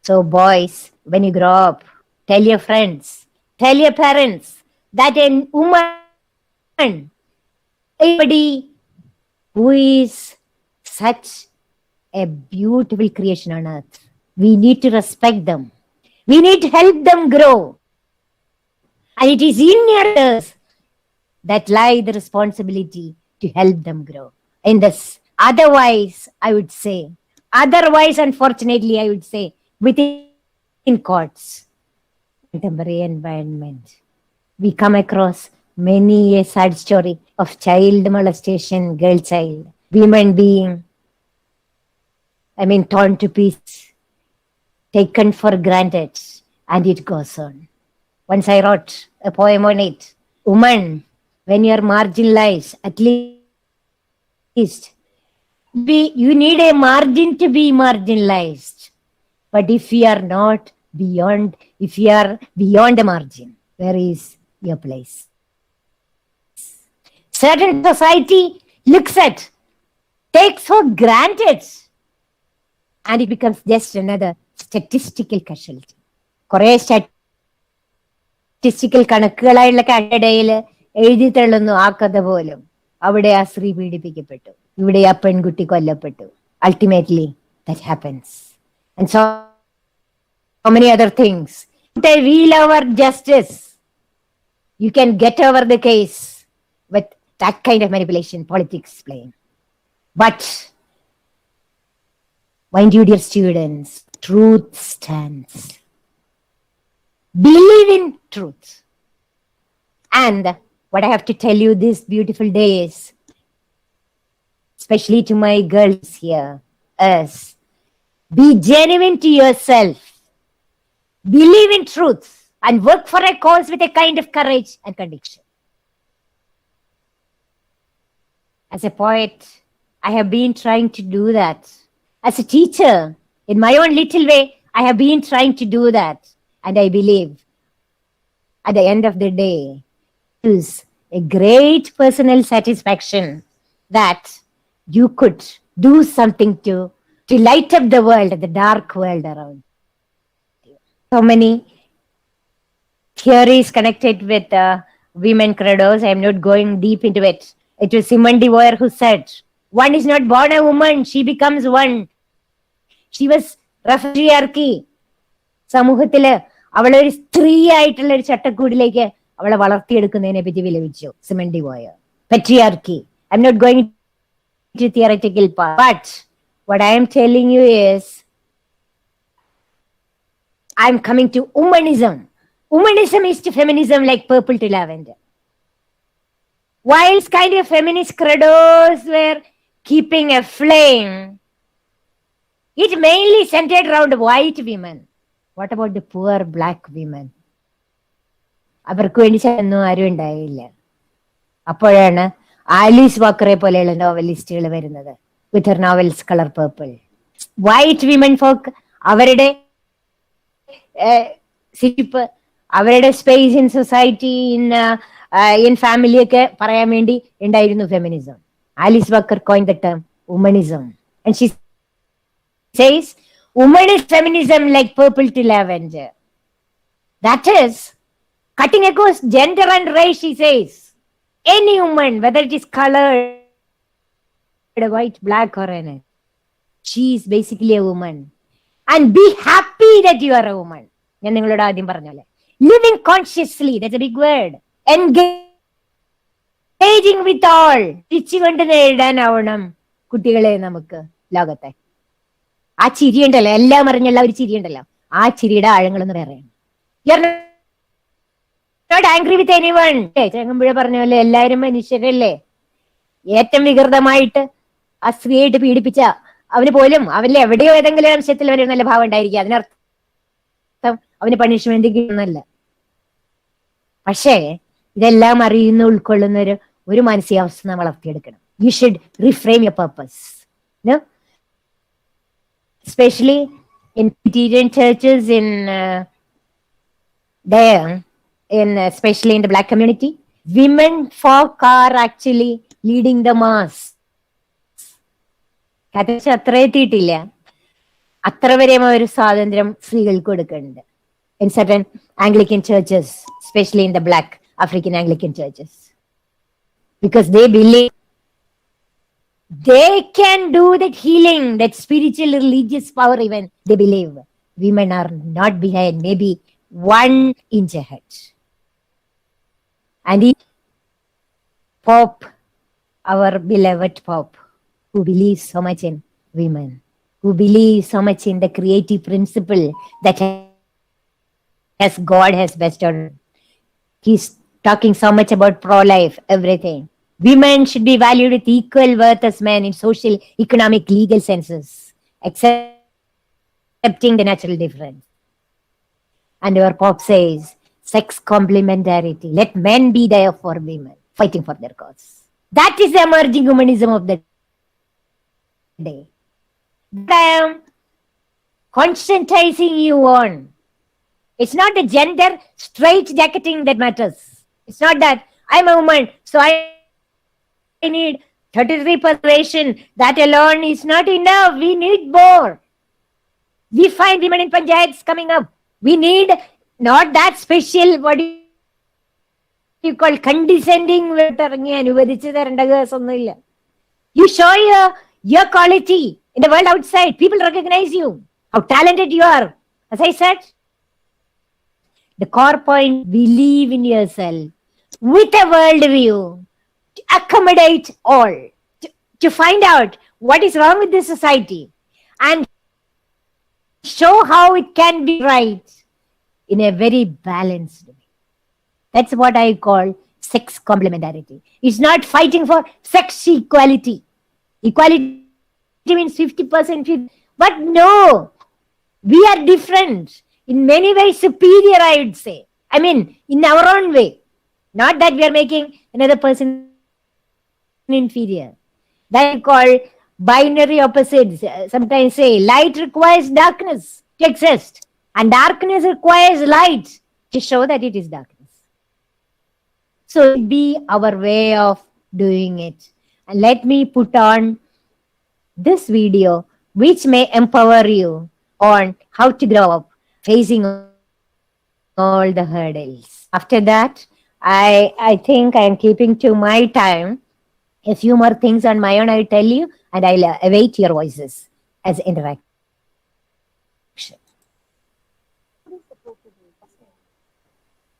So boys, when you grow up, tell your friends, tell your parents that a woman, anybody who is such a beautiful creation on earth, we need to respect them. We need to help them grow. And it is in your hands that lie the responsibility to help them grow. In this, otherwise, unfortunately, I would say, within courts, contemporary environment, we come across many a sad story of child molestation, girl child, women being, torn to pieces, taken for granted, and it goes on. Once I wrote a poem on it. Woman, when you are marginalized, at least you need a margin to be marginalized. But if you are beyond the margin, where is your place? Certain society looks at, takes for granted, and it becomes just another statistical casualty. Statistical കണക്കുകളായുള്ള ഇടയിൽ എഴുതി തള്ളുന്നു ആ കഥ പോലും. അവിടെ ആ സ്ത്രീ പീഡിപ്പിക്കപ്പെട്ടു, ഇവിടെ ആ പെൺകുട്ടി കൊല്ലപ്പെട്ടു. Ultimately that happens. And so many other things. Wheel over justice. You can get over the case with that kind of manipulation, politics playing. But mind you, dear students, truth stands. Believe in truth. And what I have to tell you these beautiful days, especially to my girls here, is be genuine to yourself. Believe in truth and work for a cause with a kind of courage and conviction. As a poet, I have been trying to do that. As a teacher, in my own little way, I have been trying to do that. And I believe at the end of the day, it is a great personal satisfaction that you could do something to light up the world, the dark world around you. So many theories connected with women credos. I am not going deep into it. It was Simone de Beauvoir who said, one is not born a woman, she becomes one. She was patriarchy. സമൂഹത്തില് അവളൊരു സ്ത്രീ ആയിട്ടുള്ള ഒരു ചട്ടക്കൂടിലേക്ക് അവളെ വളർത്തിയെടുക്കുന്നതിനെ പറ്റി വിലപിച്ചു Simone de Beauvoir. Patriarchy. I'm not going to theoretical part, but what I am telling you is I am coming to womanism. Womanism is to feminism like purple to lavender. Whilst kind of feminist credos were keeping a flame, it mainly centered around white women. What about the poor black women? അവർക്ക് വേണ്ടി ഒന്നും ആരും ഉണ്ടായില്ല. അപ്പോഴാണ് Alice വാക്കറെ പോലെയുള്ള നോവലിസ്റ്റുകൾ വരുന്നത് with her novels colour purple. White women folk അവരുടെ സിപ്പ്, അവരുടെ space in society, in family ഒക്കെ പറയാൻ വേണ്ടി ഉണ്ടായിരുന്നു feminism. Alice Walker coin the term womanism. And she says woman is feminism like purple to lavender. That is cutting across gender and race, she says. Any woman, whether it is colored, white, black or anything, she is basically a woman. And be happy that you are a woman. ഞാൻ നിങ്ങളോട് ആദ്യം പറഞ്ഞല്ലേ, living consciously, that's a big word. Engaging with all. തിരിച്ചുകൊണ്ട് നേടാനാവണം കുട്ടികളെ നമുക്ക് ലോകത്തെ. ആ ചിരി ഉണ്ടല്ലോ, എല്ലാം അറിഞ്ഞുള്ള ഒരു ചിരി ഉണ്ടല്ലോ, ആ ചിരിയുടെ ആഴങ്ങളൊന്ന് വേറെയാണ്. Not angry with anyone. Changampuzha പറഞ്ഞ പോലെ എല്ലാവരും മനുഷ്യരല്ലേ. ഏറ്റവും വികൃതമായിട്ട് ആ സ്ത്രീയായിട്ട് പീഡിപ്പിച്ച അവന് പോലും അവനിൽ എവിടെയോ ഏതെങ്കിലും അംശത്തിൽ അവന് നല്ല ഭാവം ഉണ്ടായിരിക്കും. അതിനർത്ഥം അവന് പണിഷ്മെന്റ് കിട്ടുന്നല്ല. പക്ഷേ ഇതെല്ലാം അറിയുന്ന ഉൾക്കൊള്ളുന്ന ഒരു മാനസികാവസ്ഥ നമ്മൾ വളർത്തിയെടുക്കണം. You should reframe your purpose. Especially in Presbyterian churches, especially in the black community, women folk are actually leading the mass. അത്ര എത്തിയിട്ടില്ല. അത്ര വരെയും ഒരു സ്വാതന്ത്ര്യം സ്ത്രീകൾക്ക് കൊടുക്കുന്നുണ്ട് in certain Anglican churches, especially in the black African Anglican churches, because they believe they can do that healing, that spiritual religious power. Even they believe women are not behind, maybe 1 inch ahead. And Pope, our beloved Pope, who believes so much in women, who believes so much in the creative principle that as God has bestowed. He's talking so much about pro-life, everything. Women should be valued with equal worth as men in social, economic, legal senses, accepting the natural difference. And our Pope says, sex complementarity. Let men be there for women, fighting for their cause. That is the emerging humanism of the day. I am conscientizing you on. It's not the gender straight jacketing that matters. It's not that I'm a woman, so I need 33%. That alone is not enough. We need more. We find women in panchayats coming up. We need not that special, what do you call, condescending. You show your quality in the world outside. People recognize you, how talented you are. As I said, the core point, believe in yourself with a world view, to accommodate all, to find out what is wrong with this society and show how it can be right in a very balanced way. That's what I call sex complementarity. It's not fighting for sex equality. Equality means 50%. But no, we are different. In many ways superior, I would say. I mean, in our own way. Not that we are making another person inferior. That we call binary opposites. Sometimes say light requires darkness to exist, and darkness requires light to show that it is darkness. So it be our way of doing it. And let me put on this video, which may empower you on how to grow up facing all the hurdles. After that, I think I am keeping to my time. A few more things on my own I'll tell you, and I'll await your voices as interaction.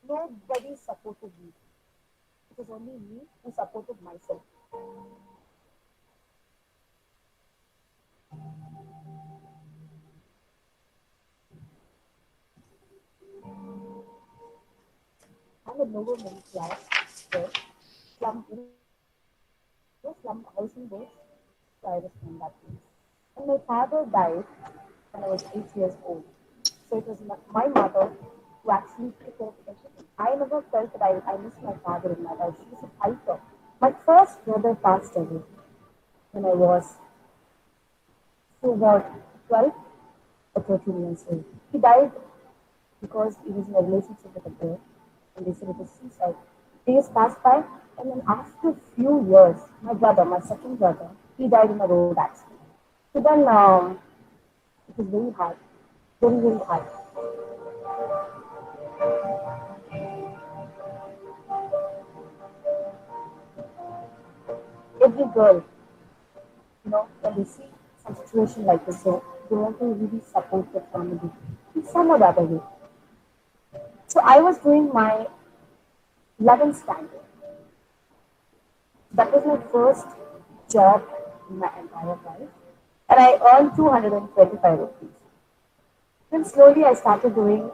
Nobody supported me. It was only me who supported myself. I'm a lower middle class girl. slum housing boards. So I was from that place. And my father died when I was 8 years old. So it was my mother who actually took care of everything. I never felt that I miss my father in my life. She was a fighter. My first brother passed away when I was about 12 or 13 years old. He died because he was in a relationship with a girl and they said it was suicide. Days passed by and then after a few years, my brother, my second brother, he died in a road accident. So then it was very hard, very, very hard. Every girl, when they see some situation like this, they want to really support their family in some or the other way. So I was doing my 11th standard. That was my first job in my entire life. And I earned 225 rupees. Then slowly I started doing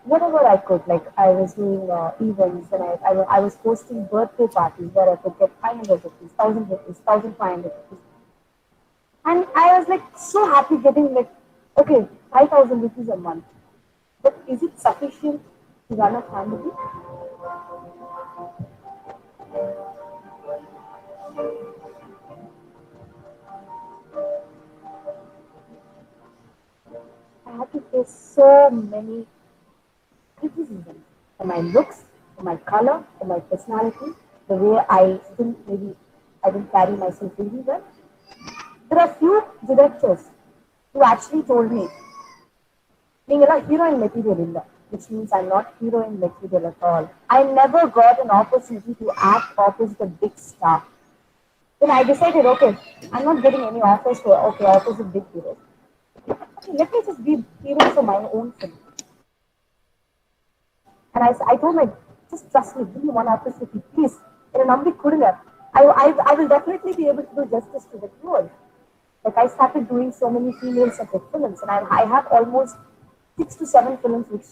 whatever I could. Like I was doing events and I was hosting birthday parties where I could get 500 rupees, 1000 rupees, 1500 rupees. And I was like so happy getting like, okay, 5000 rupees a month. But is it sufficient to run a family? I had to face so many criticisms for my looks, for my color, for my personality, the way I still maybe I didn't carry myself really well. There are few directors who actually told me, நீங்கெல்லாம் heroine material இல்ல, which means I'm not heroine material at all. I never got an opportunity to act opposite a big star. Then I decided, okay, I'm not getting any offers for opposite big heroes. Okay, let me just be hero for my own film. And I told my, just trust me, give me one opportunity, please. In a number Kurila, I will definitely be able to do justice to the role. Like I started doing so many female-centered films, and I have almost 6 to 7 films which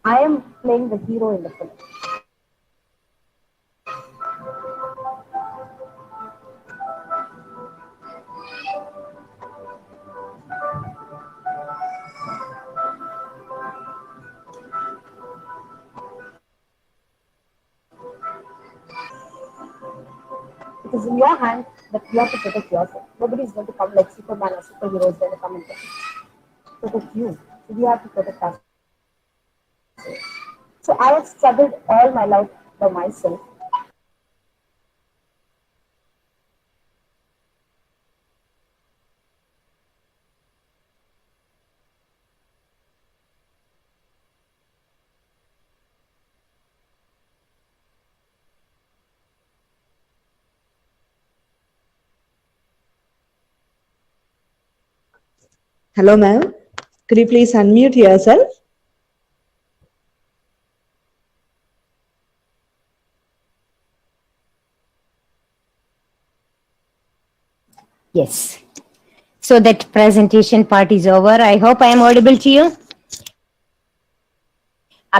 I am playing the hero in the film. It is in your hand that you have to protect yourself. Nobody is going to come like Superman or superhero is going to come and protect you. So we have to protect ourselves. So I have struggled all my life by myself. Hello, ma'am. Could you please unmute yourself? Yes. So that presentation part is over. I hope I am audible to you.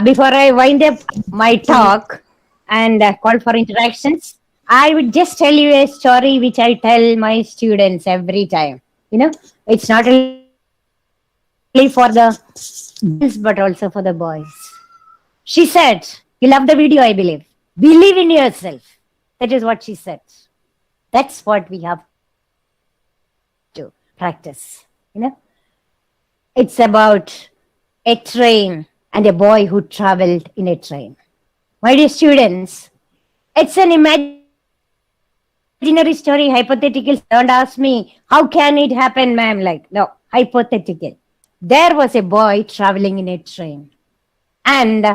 Before I wind up my talk and call for interactions, I would just tell you a story which I tell my students every time. It's not only for the girls but also for the boys. She said, "You love the video, I believe. Believe in yourself." That is what she said. That's what we have to practice. It's about a train and a boy who traveled in a train. My dear students, it's an imaginary story, hypothetical story. Don't ask me, how can it happen, ma'am? Like, no, hypothetical. There was a boy traveling in a train. And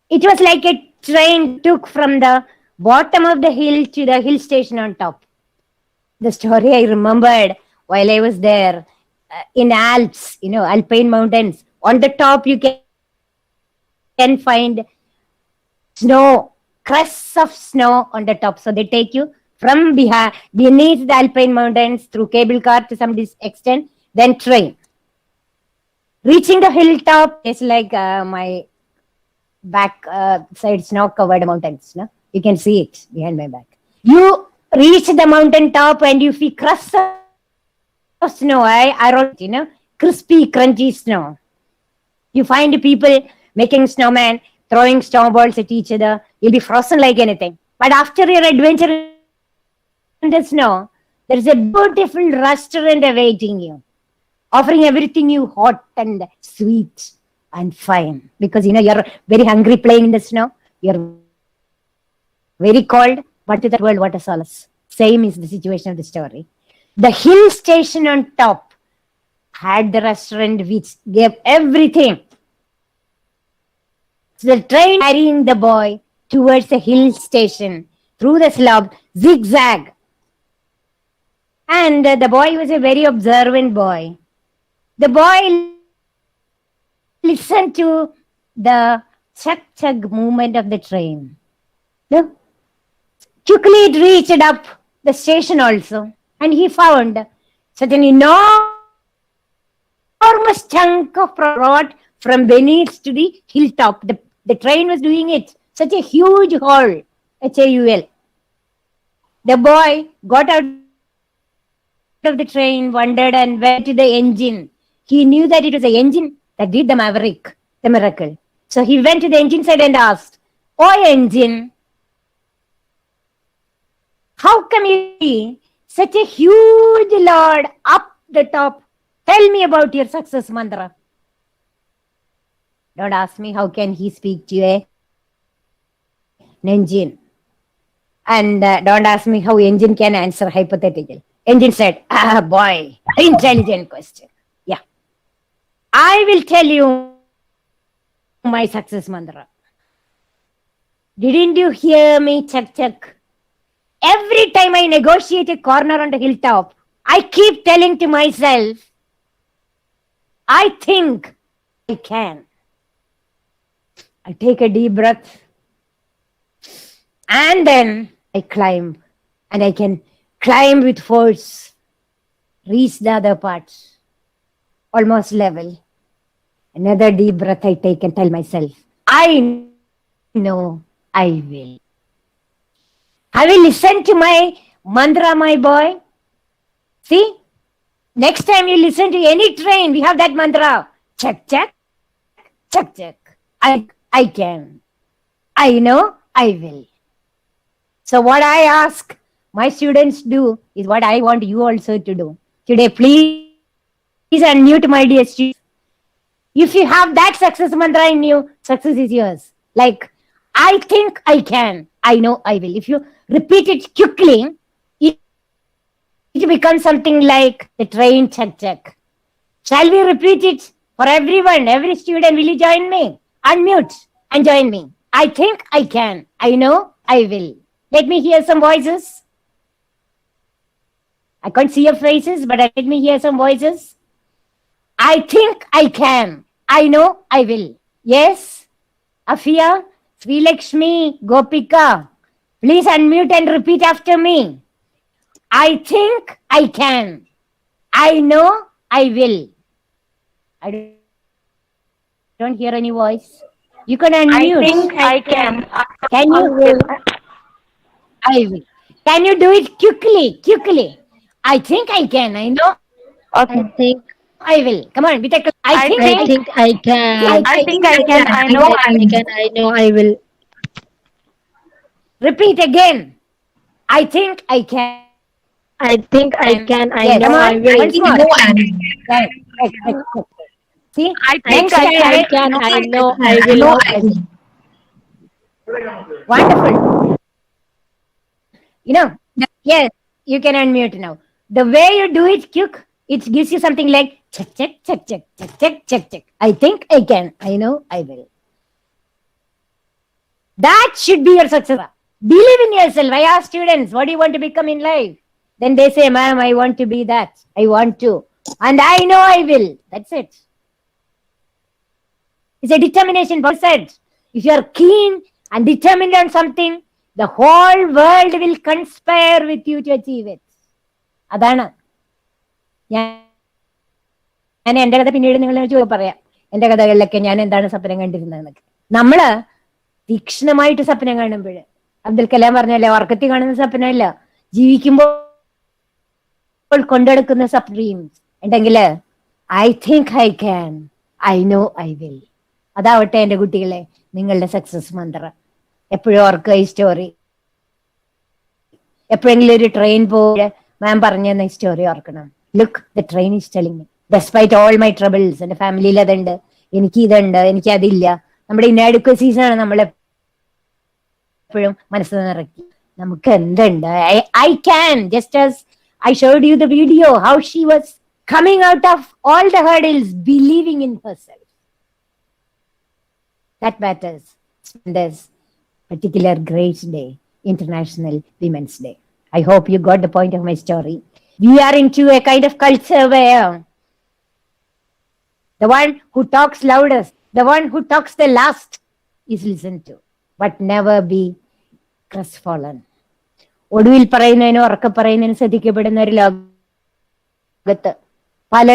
it was like a train that took from the bottom of the hill to the hill station on top. The story I remembered while I was there in Alps, Alpine mountains. On the top, you can find snow, crusts of snow on the top. So they take you from beneath the Alpine mountains through cable car to some extent, then train. Reaching the hilltop is like my back side snow-covered mountains. No? You can see it behind my back. You reach the mountain top and you feel crust of snow. I wrote, crispy, crunchy snow. You find people making snowmen, throwing snowballs at each other. You'll be frozen like anything. But after your adventure in the snow, there's a beautiful restaurant awaiting you, offering everything you hot and sweet and fine. Because, you're very hungry playing in the snow. You're very cold. But to the world, what a solace. Same is the situation of the story. The hill station on top had the restaurant which gave everything. So the train carrying the boy towards the hill station through the slope, zigzag. And the boy was a very observant boy. The boy listened to the chug-chug movement of the train. No? Quickly it reached up the station also. And he found such an enormous chunk of road from beneath to the hilltop. The train was doing it. Such a huge hole. HAUL. The boy got out of the train, wondered and went to the engine. He knew that it was the engine that did the miracle. So he went to the engine side and asked, "Oh engine, how come you see such a huge load up the top? Tell me about your success mantra." Don't ask me how can he speak to an engine. And don't ask me how engine can answer hypothetical. Engine said, boy, intelligent question. Yeah. I will tell you my success mantra. Didn't you hear me, Chuck? Every time I negotiate a corner on the hilltop, I keep telling to myself, I think I can. I take a deep breath and then I climb, and I can climb with force, reach the other part, almost level. Another deep breath I take and tell myself, I know I will. Have you listened to my mantra, my boy? See, next time you listen to any train, we have that mantra. Check. I can. I know I will. So what I ask my students do is what I want you also to do. Today, please unmute, my dear students. If you have that success mantra in you, success is yours. Like, I think I can. I know I will. If you repeat it quickly, it becomes something like the train check. Shall we repeat it for everyone? Every student, will you join me? Unmute and join me. I think I can. I know I will. Let me hear some voices. I can't see your faces, but let me hear some voices. I think I can. I know I will. Yes? Afia, Sri Lakshmi, Gopika, please unmute and repeat after me. I think I can. I know I will. I don't hear any voice. You can unmute. I think I can. Can you? I will. Can you do it quickly? I think I can. I know. Okay. I will. Come on. I think I can. I think I can. I know I can. I know I will. Repeat again. I think I can. I think I can. I Yes, know come on. I will. Once more. Right. See? I Next think I time. I know I will. Wonderful. Yes, you can unmute now. The way you do it quick, it gives you something like check. I think I can. I know I will. That should be your success. Believe in yourself. I ask students, what do you want to become in life? Then they say, ma'am, I want to be that. I want to. And I know I will. That's it. It's a determination process. If you are keen and determined on something, the whole world will conspire with you to achieve it. അതാണ് ഞാൻ എൻ്റെ കഥ പിന്നീട് നിങ്ങളെ പറയാം. എൻ്റെ കഥകളിലൊക്കെ ഞാൻ എന്താണ് സ്വപ്നം കണ്ടിരുന്നതെന്നൊക്കെ. നമ്മള് തീക്ഷ്ണമായിട്ട് സ്വപ്നം കാണുമ്പോൾ, അബ്ദുൽ കലാം പറഞ്ഞല്ലേ, ഉറക്കത്തിൽ കാണുന്ന സ്വപ്നമല്ല, ജീവിക്കുമ്പോൾ കൊണ്ടെടുക്കുന്ന ഡ്രീംസ് ഉണ്ടെങ്കിൽ I think I can, I know I will. അതാവട്ടെ എന്റെ കുട്ടികളെ നിങ്ങളുടെ സക്സസ് മന്ത്രം. എപ്പോഴും ഓർക്കുക ഈ സ്റ്റോറി. എപ്പോഴെങ്കിലും ഒരു ട്രെയിൻ പോലെ മാം പറഞ്ഞു തന്ന ഈ സ്റ്റോറി ഓർക്കണം. Look, the train is telling me despite all my troubles, എന്റെ ഫാമിലിയിൽ അതുണ്ട്, എനിക്ക് ഇതുണ്ട്, എനിക്ക് അതില്ല. നമ്മുടെ ഇനാഡിക്വസീസ് ആണ് നമ്മൾ എപ്പോഴും മനസ്സ് നിറക്കി. നമുക്ക് എന്തുണ്ട്, I can. Just as I showed you the video how she was coming out of all the hurdles, believing in herself. That matters. This particular great day, International Women's Day. I hope you got the point of my story. We are into a kind of culture where the one who talks loudest, the one who talks the last is listened to, but never be crestfallen. ഒടുവിൽ പറയുന്നതിനോ ഉറക്കെ പറയുന്നതിനും ശ്രദ്ധിക്കപ്പെടുന്ന ഒരു ലോകത്ത് പല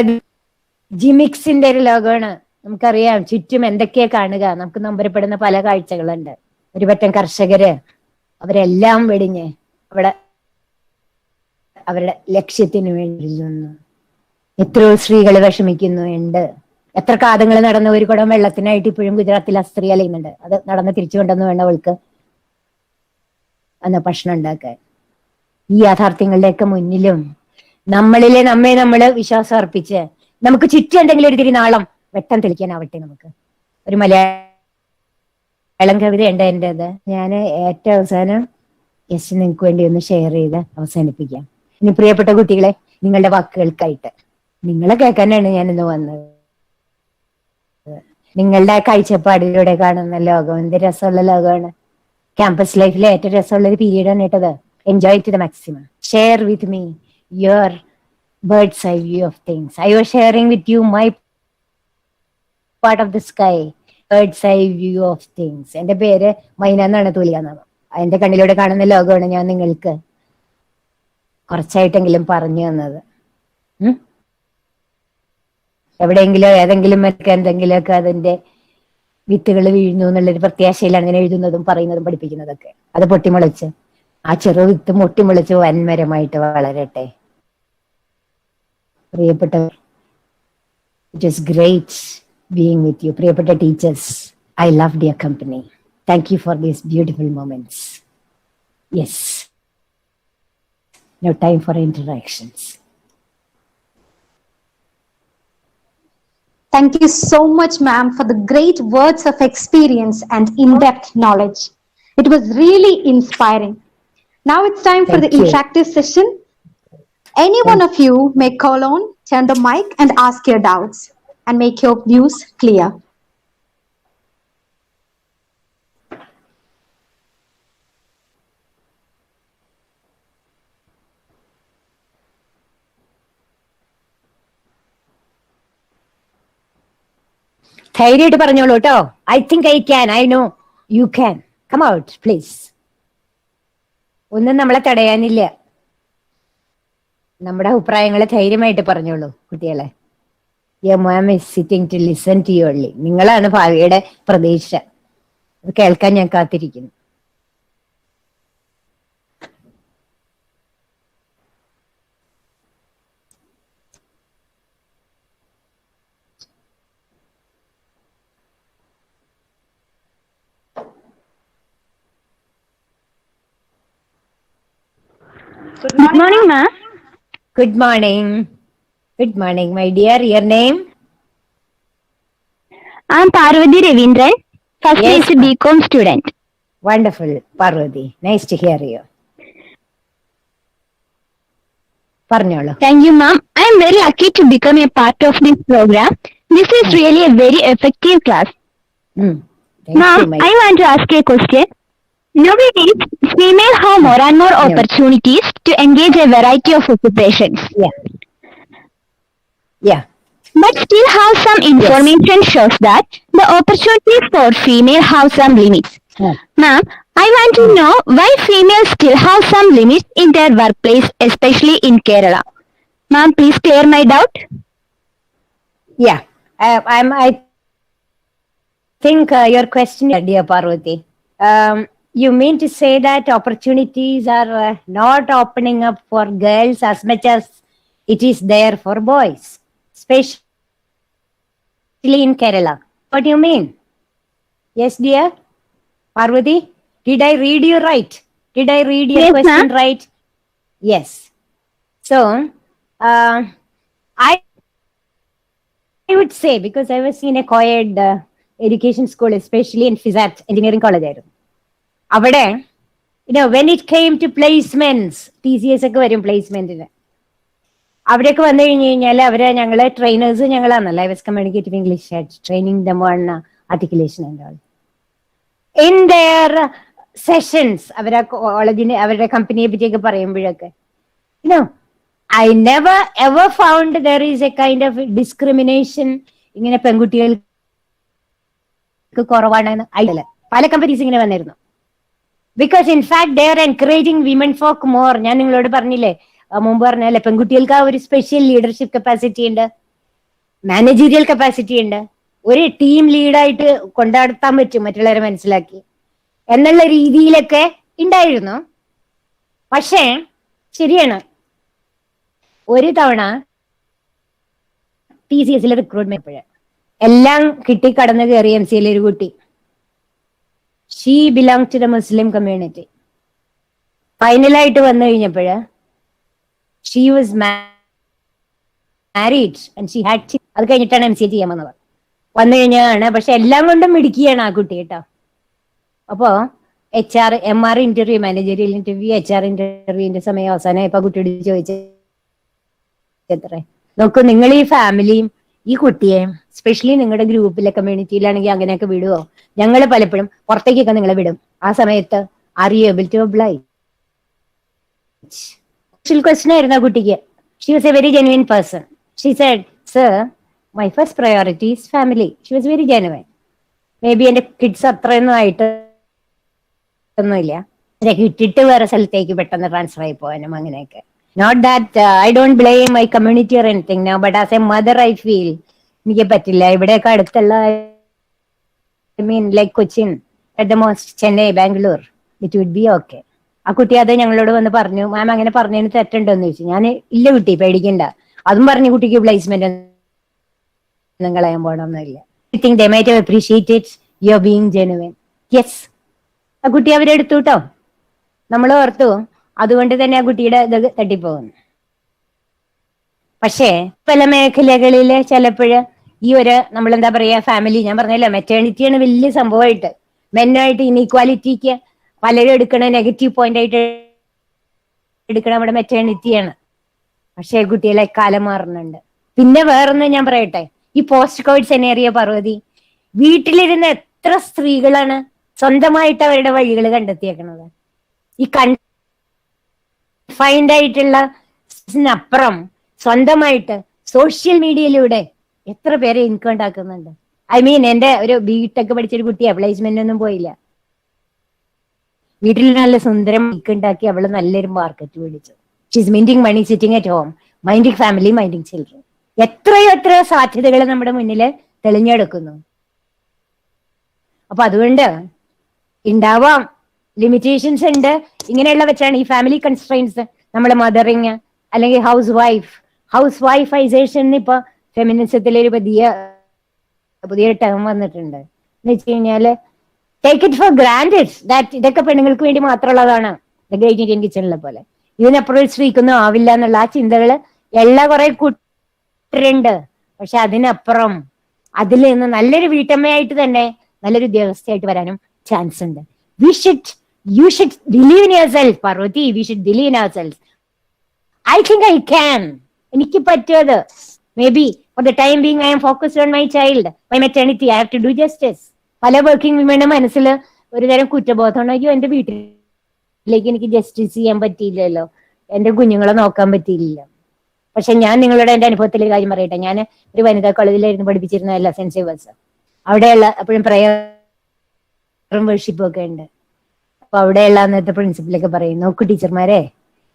ജിമിക്സിന്റെ ഒരു ലോകമാണ്. നമുക്കറിയാം ചുറ്റും എന്തൊക്കെയാ കാണുക, നമുക്ക് നമ്പരപ്പെടുന്ന പല കാഴ്ചകളുണ്ട്. ഒരു പറ്റം കർഷകര് അവരെല്ലാം വെടിഞ്ഞ് അവിടെ അവരുടെ ലക്ഷ്യത്തിന് വേണ്ടി നിന്നു. എത്രയോ സ്ത്രീകൾ വിഷമിക്കുന്നു ഉണ്ട്. എത്ര കാതങ്ങൾ നടന്ന ഒരു കുടം വെള്ളത്തിനായിട്ട് ഇപ്പോഴും ഗുജറാത്തിൽ ആ സ്ത്രീ അലയുന്നുണ്ട്. അത് നടന്ന് തിരിച്ചു കൊണ്ടെന്ന് വേണ്ട അവൾക്ക് അന്ന് ഭക്ഷണം ഉണ്ടാക്കാൻ. ഈ യാഥാർത്ഥ്യങ്ങളുടെയൊക്കെ മുന്നിലും നമ്മളിലെ നമ്മള് വിശ്വാസം അർപ്പിച്ച് നമുക്ക് ചുറ്റും എന്തെങ്കിലും ഒരു തിരിനാളം വെട്ടം തെളിക്കാനാവട്ടെ. നമുക്ക് ഒരു മലയാളം കവിത ഉണ്ട് എന്റേത്. ഞാൻ ഏറ്റവും അവസാനം നിങ്ങൾക്ക് വേണ്ടി ഒന്ന് ഷെയർ ചെയ്ത് അവസാനിപ്പിക്കാം. ഇനി പ്രിയപ്പെട്ട കുട്ടികളെ, നിങ്ങളുടെ വാക്കുകൾക്കായിട്ട് നിങ്ങളെ കേൾക്കാനാണ് ഞാനിന്ന് വന്നത്. നിങ്ങളുടെ കാഴ്ചപ്പാടിലൂടെ കാണുന്ന ലോകം എന്ത് രസമുള്ള ലോകമാണ്. ക്യാമ്പസ് ലൈഫിലെ ഏറ്റവും രസമുള്ള ഒരു പീരീഡാണ് കേട്ടത്. Enjoy to the maximum. Share with me your bird's eye view of things. I was sharing with you my part of the sky, bird's eye view of things. എന്റെ പേര് മൈന എന്നാണ്, തൂലികാനാമം. എന്റെ കണ്ണിലൂടെ കാണുന്ന ലോകമാണ് ഞാൻ നിങ്ങൾക്ക് കുറച്ചായിട്ടെങ്കിലും പറഞ്ഞു തന്നത്. എവിടെയെങ്കിലും ഏതെങ്കിലും എന്തെങ്കിലുമൊക്കെ അതിന്റെ വിത്തുകൾ വീഴുന്നു എന്നുള്ളൊരു പ്രത്യാശയിലാണ് ഞാൻ എഴുതുന്നതും പറയുന്നതും പഠിപ്പിക്കുന്നതൊക്കെ. അത് പൊട്ടിമുളച്ച് ആ ചെറു വിത്ത് പൊട്ടിമുളച്ച് വൻമരമായിട്ട് വളരട്ടെ. പ്രിയപ്പെട്ടവർ, it is great being with you. പ്രിയപ്പെട്ട teachers, I love your company. Thank you for these beautiful moments. Yes, now time for interactions. Thank you so much, ma'am, for the great words of experience and in-depth knowledge. It was really inspiring. Now it's time for the interactive session. Any one of you may call on, turn the mic and ask your doubts and make your views clear. ധൈര്യമായിട്ട് പറഞ്ഞോളൂ കേട്ടോ. I think I can, I know you can. Come out please. ഒന്നും നമ്മളെ തടയാനില്ല. നമ്മുടെ അഭിപ്രായങ്ങളെ ധൈര്യമായിട്ട് പറഞ്ഞോളൂ കുട്ടികളെ. Your mom is sitting to listen to you only. നിങ്ങളാണ് ഭാവിയുടെ പ്രതീക്ഷ. അത് കേൾക്കാൻ ഞാൻ കാത്തിരിക്കുന്നു. Good morning, ma'am. Good morning. Good morning, my dear. Your name? I'm Parvati Ravindran, first Yes, year BCom student. Wonderful, Parvati. Nice to hear you. പറഞ്ഞോളൂ. Thank you, ma'am. I'm very lucky to become a part of this program. This is really a very effective class. Thank Ma'am, you, my I want to ask a question. Nowadays, females have more and more opportunities to engage a variety of occupations. Yeah. But still have some information shows that the opportunities for female have some limits. Ma'am, I want to know why females still have some limits in their workplace, especially in Kerala. Ma'am, please clear my doubt. Yeah. I think your question, dear Parvati, You mean to say that opportunities are not opening up for girls as much as it is there for boys, especially in Kerala? What do you mean? Yes, dear? Parvati, did I read you right? Did I read your Yes, question ma'am. right? Yes. So, I would say, because I was in a co-ed education school, especially in PhysArt engineering college. അവിടെ when it came to placements, TCS ഒക്കെ വരും പ്ലേസ്മെന്റിന്. അവിടെയൊക്കെ വന്നു കഴിഞ്ഞ് കഴിഞ്ഞാൽ ഞങ്ങളെ trainers ഞങ്ങളാണല്ലോ. I was communicative English training them on articulation and all. In their sessions അവരെ കോളേജിന് അവരുടെ കമ്പനിയെ പറ്റിയൊക്കെ പറയുമ്പോഴൊക്കെ I never ever found there is a kind of discrimination ഇങ്ങനെ പെൺകുട്ടികൾക്ക് കുറവാണെന്ന്. പല കമ്പനീസ് ഇങ്ങനെ വന്നിരുന്നു. Because in fact they are encouraging women folk more. ഞാൻ നിങ്ങളോട് പറഞ്ഞില്ലേ, മുമ്പ് പറഞ്ഞല്ലേ, പെൺകുട്ടികൾക്ക് ആ ഒരു സ്പെഷ്യൽ ലീഡർഷിപ്പ് കപ്പാസിറ്റി ഉണ്ട്, മാനേജീരിയൽ കപ്പാസിറ്റി ഉണ്ട്, ഒരു ടീം ലീഡായിട്ട് കൊണ്ടാടാൻ പറ്റും മറ്റുള്ളവരെ മനസ്സിലാക്കി എന്നുള്ള രീതിയിലൊക്കെ ഉണ്ടായിരുന്നു. പക്ഷേ ശരിയാണ്, ഒരു തവണ TCS റിക്രൂട്ട്മെന്റ് എല്ലാം കിട്ടി കടന്നു കയറി MCA ഒരു കുട്ടി. She belong to the Muslim community. ഫൈനലായിട്ട് വന്നു കഴിഞ്ഞപ്പോൾ she was married and she had. അത് കഴിഞ്ഞിട്ടാണ് MCA ചെയ്യാൻ വന്നത്. വന്നു കഴിഞ്ഞാണ്, പക്ഷെ എല്ലാം കൊണ്ടും മിടുക്കിയാണ് ആ കുട്ടി കേട്ടോ. അപ്പോ MR interview, managerial interview, HR ഇന്റർവ്യൂവിന്റെ സമയം അവസാനമായപ്പോ കുട്ടിയോട് ചോദിച്ചത് എത്ര നോക്കൂ, നിങ്ങൾ ഈ ഫാമിലിയും ഈ കുട്ടിയെയും സ്പെഷ്യലി നിങ്ങളുടെ ഗ്രൂപ്പിലെ കമ്മ്യൂണിറ്റിയിലാണെങ്കിൽ അങ്ങനെയൊക്കെ വിടുവോ? ഞങ്ങൾ പലപ്പോഴും പുറത്തേക്കൊക്കെ നിങ്ങളെ വിടും. ആ സമയത്ത് are you able to oblige? Question ആയിരുന്നു ആ കുട്ടിക്ക്. She was a very genuine person. She said, sir, my first priority is family. She was very genuine. May be എന്റെ കിഡ്സ് അത്രയൊന്നും ആയിട്ടൊന്നുമില്ല, ഇട്ടിട്ട് വേറെ സ്ഥലത്തേക്ക് പെട്ടെന്ന് ട്രാൻസ്ഫർ ആയി പോകാനും അങ്ങനെയൊക്കെ. Not that I don't blame my community or anything now, but as a mother I feel എനിക്ക് പറ്റില്ല. ഇവിടെയൊക്കെ അടുത്തുള്ള, I mean like Cochin, at the most Chennai, Bangalore, it would be okay. ആ കുട്ടി അത് ഞങ്ങളോട് വന്ന് പറഞ്ഞു, മാം അങ്ങനെ പറഞ്ഞതിന് തെറ്റുണ്ടോന്ന് ചോദിച്ചു. ഞാൻ ഇല്ല കുട്ടി പേടിക്കണ്ട, അതും പറഞ്ഞു കുട്ടിക്ക് പ്ലേസ്മെന്റ് ഒന്നും കളയാൻ പോകണമെന്നില്ല. I think they might have appreciated your being genuine. Yes, ആ കുട്ടി അവരെടുത്തു കേട്ടോ. നമ്മൾ ഓർത്തു അതുകൊണ്ട് തന്നെ ആ കുട്ടിയുടെ ഇത് തട്ടിപ്പോകുന്നു. പക്ഷേ പല മേഖലകളില് ചിലപ്പോഴ് ഈ ഒരു നമ്മളെന്താ പറയാ, ഫാമിലി, ഞാൻ പറഞ്ഞല്ലോ മെറ്റേണിറ്റിയാണ് വലിയ സംഭവമായിട്ട്, മെന്നായിട്ട് ഇനീക്വാലിറ്റിക്ക് പലരും എടുക്കണ നെഗറ്റീവ് പോയിന്റ് ആയിട്ട് എടുക്കണ നമ്മുടെ മെറ്റേണിറ്റിയാണ്. പക്ഷേ കുട്ടികളെ കാലം മാറുന്നുണ്ട്. പിന്നെ വേറൊന്ന് ഞാൻ പറയട്ടെ, ഈ പോസ്റ്റ് കോവിഡ് സെനേറിയോ പാർവതി, വീട്ടിലിരുന്ന് എത്ര സ്ത്രീകളാണ് സ്വന്തമായിട്ട് അവരുടെ വഴികൾ കണ്ടെത്തിയേക്കണത്. ഈ ഫൈൻഡ് ആയിട്ടുള്ള അപ്പുറം സ്വന്തമായിട്ട് സോഷ്യൽ മീഡിയയിലൂടെ എത്ര പേരെ ഇൻകം ഉണ്ടാക്കുന്നുണ്ട്. ഐ മീൻ എന്റെ ഒരു ബിടെക് പഠിച്ചൊരു കുട്ടിയാ, പ്ലേസ്മെന്റ് ഒന്നും പോയില്ല, വീട്ടിൽ നല്ല സുന്ദരം ഇൻകം ഉണ്ടാക്കി അവള് നല്ലൊരു മാർക്കറ്റ് പിടിച്ചു. She's minding money, sitting at home, minding family, minding children. എത്രയോ സാധ്യതകൾ നമ്മുടെ മുന്നില് തെളിഞ്ഞെടുക്കുന്നു. അപ്പൊ അതുകൊണ്ട് ഉണ്ടാവാം ലിമിറ്റേഷൻസ് ഉണ്ട്. ഇങ്ങനെയുള്ള വെച്ചാണ് ഈ ഫാമിലി കൺസ്ട്രെയിൻസ്, നമ്മളെ മദറിങ് അല്ലെങ്കിൽ ഹൗസ് വൈഫൈസേഷൻ ഇപ്പൊ ഫെമിനിസത്തിലൊരു പുതിയ ടേം വന്നിട്ടുണ്ട്. എന്ന് വെച്ച് കഴിഞ്ഞാല് take it for granted that ഇതൊക്കെ പെണ്ണുങ്ങൾക്ക് വേണ്ടി മാത്രമുള്ളതാണ്, ഗ്രേറ്റ് ഇന്ത്യൻ കിച്ചണിലെ പോലെ. ഇതിനപ്പുറം ഒരു സ്ത്രീക്കൊന്നും ആവില്ല എന്നുള്ള ആ ചിന്തകള് എല്ലാ കുറെ കൂട്ടരുണ്ട്. പക്ഷെ അതിനപ്പുറം അതിൽ നിന്ന് നല്ലൊരു വീട്ടമ്മയായിട്ട് തന്നെ നല്ലൊരു ഉദ്യോഗസ്ഥയായിട്ട് വരാനും ചാൻസ് ഉണ്ട്. You should believe in yourself, Parvati. We should believe in ourselves. I think I can. എനിക്ക് പറ്റുമത്. Maybe for the time being I am focused on my child, my maternity. I have to do justice. പല working വിമന്റെ മനസ്സിൽ ഒരു തരം കുറ്റബോധമാണ്, അയ്യോ എന്റെ വീട്ടിലേക്ക് എനിക്ക് justice ചെയ്യാൻ പറ്റിയില്ലല്ലോ, എന്റെ കുഞ്ഞുങ്ങളെ നോക്കാൻ പറ്റിയില്ല. പക്ഷെ ഞാൻ നിങ്ങളുടെ എന്റെ അനുഭവത്തിലെ കാര്യം പറയട്ടെ. ഞാൻ ഒരു വനിതാ കോളേജിലായിരുന്നു പഠിപ്പിച്ചിരുന്നതല്ല, സെന്റ് സേവേഴ്സ്. അവിടെയുള്ള എപ്പോഴും പ്രയറും വർഷിപ്പും ഒക്കെ ഉണ്ട്. അപ്പൊ അവിടെയുള്ള അന്നത്തെ പ്രിൻസിപ്പലൊക്കെ പറയും, നോക്കൂ ടീച്ചർമാരെ,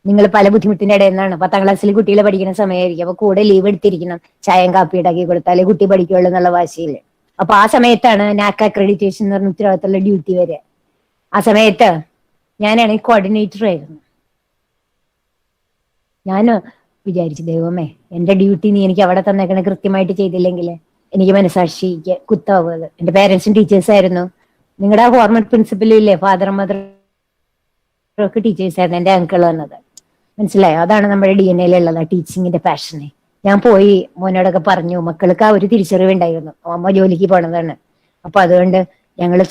നിങ്ങൾ പല ബുദ്ധിമുട്ടിന്റെ ഇടയിൽ നിന്നാണ്, 10ാം ക്ലാസ്സിൽ കുട്ടികളെ പഠിക്കുന്ന സമയമായിരിക്കും, അപ്പൊ കൂടെ ലീവ് എടുത്തിരിക്കണം, ചായയും കാപ്പി ഉണ്ടാക്കി കൊടുത്താലേ കുട്ടി പഠിക്കുള്ളൂ എന്നുള്ള വാശിയില്. അപ്പൊ ആ സമയത്താണ് നാക് അക്രഡിറ്റേഷൻ എന്ന് പറഞ്ഞ ഉത്തരവാദിത്തമുള്ള ഡ്യൂട്ടി വരെ. ആ സമയത്ത് ഞാനാണെങ്കിൽ കോർഡിനേറ്റർ ആയിരുന്നു. ഞാൻ വിചാരിച്ചു, ദൈവമേ, എന്റെ ഡ്യൂട്ടി നീ എനിക്ക് അവിടെ തന്നേക്കണ കൃത്യമായിട്ട് ചെയ്തില്ലെങ്കിൽ എനിക്ക് മനസാക്ഷിക്ക് കുത്താവുന്നത്. എന്റെ പേരൻസും ടീച്ചേഴ്സ് ആയിരുന്നു. നിങ്ങളുടെ ആ ഫോർമൽ പ്രിൻസിപ്പലും ഇല്ലേ, ഫാദർ മദർ ഒക്കെ ടീച്ചേഴ്സ് ആയിരുന്നു. എന്റെ അങ്കിൾ വന്നത് മനസ്സിലായോ? അതാണ് നമ്മുടെ DNA ഉള്ളത്, ടീച്ചിങ്ങിന്റെ പാഷനെ. ഞാൻ പോയി മോനോടൊക്കെ പറഞ്ഞു. മക്കൾക്ക് ആ ഒരു തിരിച്ചറിവുണ്ടായിരുന്നു, അമ്മ ജോലിക്ക് പോണതാണ്. അപ്പൊ അതുകൊണ്ട് ഞങ്ങള്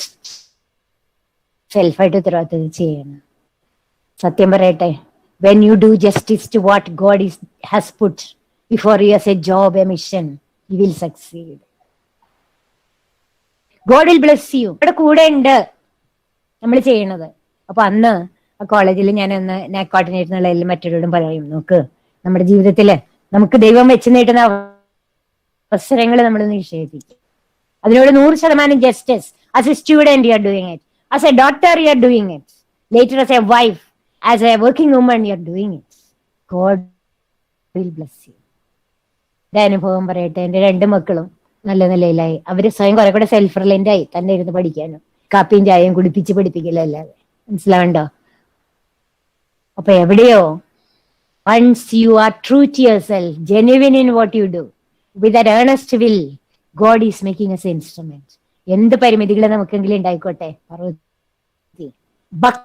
സെൽഫായിട്ട് ഉത്തരവാദിത്തം ചെയ്യണം. സത്യം പറയട്ടെ, when you do justice to what God has put before you as a job, a mission, you will succeed. God will bless you. ഇവിടെ കൂടെ ഉണ്ട് നമ്മൾ ചെയ്യണത്. അപ്പൊ അന്ന് ആ കോളേജിൽ ഞാൻ കോർഡിനേറ്റർ എന്നുള്ള എല്ലാം മറ്റൊരോടും പറയും, നോക്ക്, നമ്മുടെ ജീവിതത്തില് നമുക്ക് ദൈവം വെച്ച് നീട്ടുന്ന അവസരങ്ങൾ നമ്മൾ നിഷേധിക്കും. അതിനോട് 100% justice. As A student you are doing it, as A doctor you are doing it, later as A wife, as A working woman you are doing it. God will bless you. എന്റെ അനുഭവം പറയട്ടെ, എന്റെ 2 മക്കളും നല്ല നിലയിലായി. അവര് സ്വയം കുറെ കൂടെ സെൽഫ് റിലയന്റ് ആയി, തന്നെ ഇരുന്ന് പഠിക്കാനും കാപ്പിയും ചായയും കുടിപ്പിച്ച് പഠിപ്പിക്കില്ലല്ലാതെ. മനസ്സിലാവണ്ടോ? അപ്പൊ എവിടെയോ once you are true to yourself, genuine in what you do, with that earnest will, God is making us instrument. എന്ത് പരിമിതികൾ നമുക്കെങ്കിലും ഉണ്ടായിക്കോട്ടെ, but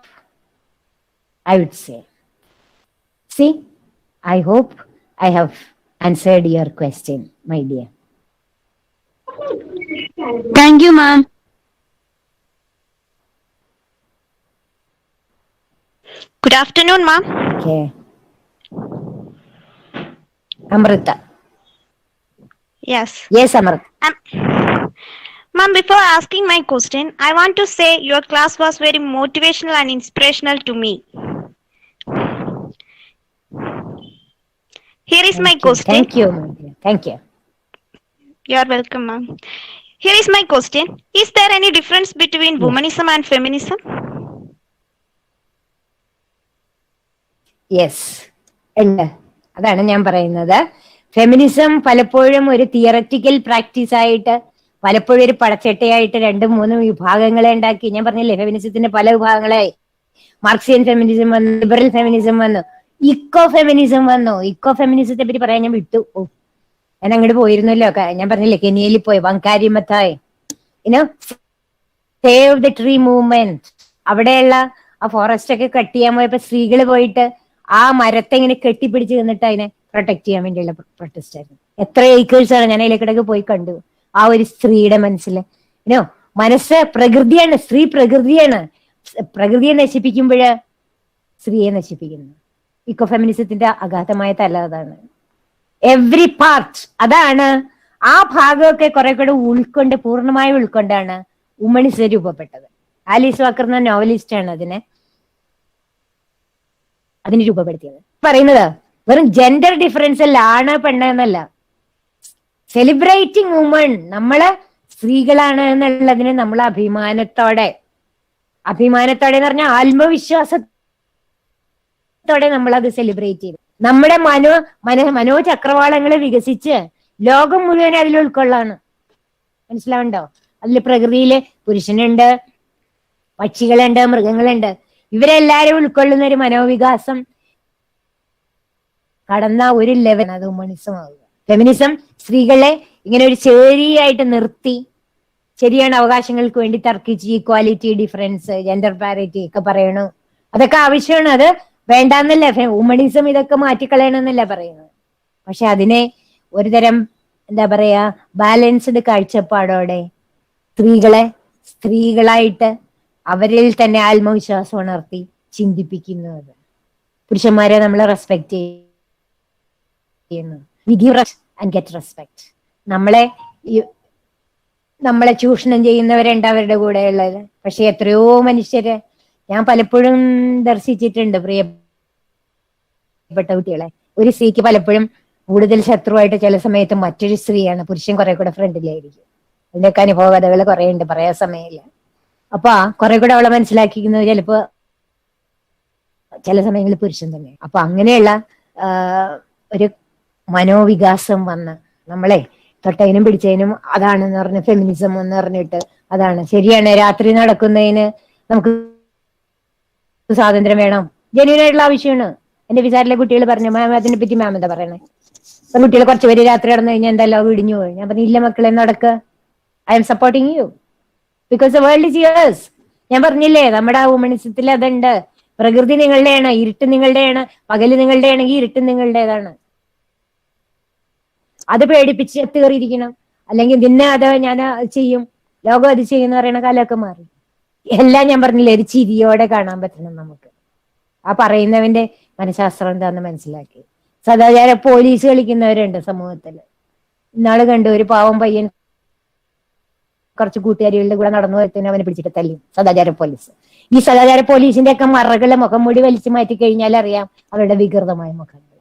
I would say, see, I hope I have answered your question, my dear. Thank you, ma'am. Good afternoon, ma'am. Okay. Amrita. Yes. Yes, Amrita. Ma'am, before asking my question, I want to say your class was very motivational and inspirational to me. Here is my question. Thank you, my dear. Thank you. You are welcome, ma'am. Here is my question. Is there any difference between womanism and feminism? Yes ഉണ്ട്. അതാണ് ഞാൻ പറയുന്നത്. Feminism പലപ്പോഴും ഒരു theoretical practice ആയിട്ട്, പലപ്പോഴും ഒരു പടച്ചട്ടയായിട്ട് 2-3 വിഭാഗങ്ങളെ ഉണ്ടാക്കി. ഞാൻ പറഞ്ഞില്ലേ, ഫെമിനിസത്തിന്റെ പല വിഭാഗങ്ങളായി. മാർക്സിയൻ ഫെമിനിസം വന്നു, ലിബറൽ ഫെമിനിസം വന്നു, ഇക്കോ ഫെമിനിസം വന്നു. ഇക്കോ ഫെമിനിസത്തെ പറ്റി പറയാൻ ഞാൻ വിട്ടു. ഞാൻ അങ്ങോട്ട് പോയിരുന്നല്ലോ. ഞാൻ പറഞ്ഞില്ലേ, കെനിയയിൽ പോയി, വങ്കാരി Mathai, save the tree movement. അവിടെയുള്ള ആ ഫോറസ്റ്റ് ഒക്കെ കട്ട് ചെയ്യാൻ പോയപ്പോ സ്ത്രീകൾ പോയിട്ട് ആ മരത്തെ ഇങ്ങനെ കെട്ടിപ്പിടിച്ച് നിന്നിട്ട് അതിനെ പ്രൊട്ടക്ട് ചെയ്യാൻ വേണ്ടിയുള്ള പ്രൊട്ടസ്റ്റ് ആയിരുന്നു. എത്ര ഏക്കേഴ്സ് ആണ് ഞാൻ അതിലേക്കിടക്ക് പോയി കണ്ടു. ആ ഒരു സ്ത്രീയുടെ മനസ്സിൽ മനസ്സ് പ്രകൃതിയാണ്, സ്ത്രീ പ്രകൃതിയാണ്. പ്രകൃതിയെ നശിപ്പിക്കുമ്പോഴ് സ്ത്രീയെ നശിപ്പിക്കുന്നു. ഇക്കോ ഫെമിനിസത്തിന്റെ അഗാധമായ തല അതാണ്. എവ്രി പാർട്ട് അതാണ്. ആ ഭാഗമൊക്കെ കുറെ കൂടെ ഉൾക്കൊണ്ട്, പൂർണ്ണമായി ഉൾക്കൊണ്ടാണ് വുമണിസം രൂപപ്പെട്ടത്. ആലീസ് വാക്കർ എന്ന നോവലിസ്റ്റ് ആണ് അതിന് രൂപപ്പെടുത്തിയത്. പറയുന്നത് വെറും ജെൻഡർ ഡിഫറൻസ് അല്ല, ആണ് പെണ്ണ് എന്നല്ല. സെലിബ്രേറ്റിംഗ് വുമൺ, നമ്മള് സ്ത്രീകളാണ് എന്നുള്ളതിന് നമ്മൾ അഭിമാനത്തോടെ എന്ന് പറഞ്ഞാൽ ആത്മവിശ്വാസത്തോടെ നമ്മൾ അത് സെലിബ്രേറ്റ് ചെയ്തു. നമ്മുടെ മനോചക്രവാളങ്ങളെ വികസിച്ച് ലോകം മുഴുവൻ അതിൽ ഉൾക്കൊള്ളാണ്. മനസ്സിലാവണ്ടോ? അതിൽ പ്രകൃതിയില് പുരുഷനുണ്ട്, പക്ഷികളുണ്ട്, മൃഗങ്ങളുണ്ട്. ഇവരെല്ലാരും ഉൾക്കൊള്ളുന്ന ഒരു മനോവികാസം കടന്ന ഒരു ലെവൽ അത് വുമണിസം ആവുക. ഫെമിനിസം സ്ത്രീകളെ ഇങ്ങനെ ഒരു ചേരിയായിട്ട് നിർത്തി, ശരിയാണ്, അവകാശങ്ങൾക്ക് വേണ്ടി തർക്കിച്ച് ഈക്വാലിറ്റി, ഡിഫറൻസ്, ജെൻഡർ പാരിറ്റി ഒക്കെ പറയണു. അതൊക്കെ ആവശ്യമാണ്. അത് വേണ്ടാന്നല്ല, വുമണിസം ഇതൊക്കെ മാറ്റിക്കളയണമെന്നല്ല പറയുന്നത്. പക്ഷെ അതിനെ ഒരുതരം എന്താ പറയാ, ബാലൻസ്ഡ് കാഴ്ചപ്പാടോടെ സ്ത്രീകളെ സ്ത്രീകളായിട്ട് അവരിൽ തന്നെ ആത്മവിശ്വാസം ഉണർത്തി ചിന്തിപ്പിക്കുന്നത്. പുരുഷന്മാരെ നമ്മൾ റെസ്പെക്ട് ചെയ്യുന്നു. We give and get respect. നമ്മളെ ചൂഷണം ചെയ്യുന്നവരുണ്ട് അവരുടെ കൂടെ ഉള്ളത്. പക്ഷെ എത്രയോ മനുഷ്യരെ ഞാൻ പലപ്പോഴും ദർശിച്ചിട്ടുണ്ട്, പ്രിയപ്പെട്ട കുട്ടികളെ. ഒരു സ്ത്രീക്ക് പലപ്പോഴും കൂടുതൽ ശത്രുവായിട്ട് ചില സമയത്ത് മറ്റൊരു സ്ത്രീയാണ്. പുരുഷൻ കുറെ കൂടെ ഫ്രണ്ടിലായിരിക്കും. അതിന്റെയൊക്കെ അനുഭവ കഥകൾ കുറെ ഉണ്ട്, പറയാൻ സമയമില്ല. അപ്പൊ കുറെ കൂടെ അവളെ മനസ്സിലാക്കിക്കുന്നത് ചിലപ്പോ ചില സമയങ്ങളിൽ പുരുഷൻ തന്നെ. അപ്പൊ അങ്ങനെയുള്ള ഒരു മനോവികാസം വന്ന് നമ്മളെ തൊട്ടതിനും പിടിച്ചതിനും അതാണെന്ന് പറഞ്ഞ് ഫെമിനിസം എന്ന് പറഞ്ഞിട്ട് അതാണ് ശരിയാണ്. രാത്രി നടക്കുന്നതിന് നമുക്ക് സ്വാതന്ത്ര്യം വേണം, ജെന്യൂൻ ആയിട്ടുള്ള ആവശ്യമാണ്. എന്റെ വിചാരിലെ കുട്ടികൾ പറഞ്ഞു, മാം അതിനെ പറ്റി മാം എന്താ പറയണേ? കുട്ടികൾ കുറച്ച് പേര് രാത്രി നടന്നു കഴിഞ്ഞാൽ എന്തല്ലോ ഇടിഞ്ഞു പോയി. ഞാൻ പറഞ്ഞു ഇല്ല മക്കളെ നടക്ക്, I M supporting you because the world is yours. ഞാൻ പറഞ്ഞില്ലേ നമ്മുടെ ആ വുമണിസത്തിൽ അതുണ്ട്. പ്രകൃതി നിങ്ങളുടെയാണ്, ഇരുട്ട് നിങ്ങളുടെയാണ്. പകല് നിങ്ങളുടെ ആണെങ്കിൽ ഇരുട്ട് നിങ്ങളുടേതാണ്. അത് പേടിപ്പിച്ച് തീറിയിരിക്കണം. അല്ലെങ്കിൽ നിന്നെ അത് ഞാൻ ചെയ്യും, ലോകം അത് ചെയ്യുന്ന പറയുന്ന കാലമൊക്കെ മാറി. എല്ലാം ഞാൻ പറഞ്ഞില്ലേ ഒരു ചിരിയോടെ കാണാൻ പറ്റണം നമുക്ക്. ആ പറയുന്നവന്റെ മനഃശാസ്ത്രം എന്താന്ന് മനസ്സിലാക്കി. സദാചാര പോലീസ് കളിക്കുന്നവരുണ്ട് സമൂഹത്തിൽ. ഇന്നാള് കണ്ടു ഒരു പാവം പയ്യൻ കുറച്ച് കൂട്ടുകാരികളുടെ കൂടെ നടന്നു വരുത്തിന് അവനെ പിടിച്ചിട്ട് തല്ലി സദാചാര പോലീസ്. ഈ സദാചാര പോലീസിന്റെ ഒക്കെ മറകളെ മുഖം മൂടി വലിച്ചു മാറ്റി കഴിഞ്ഞാൽ അറിയാം അവരുടെ വികൃതമായ മുഖങ്ങൾ.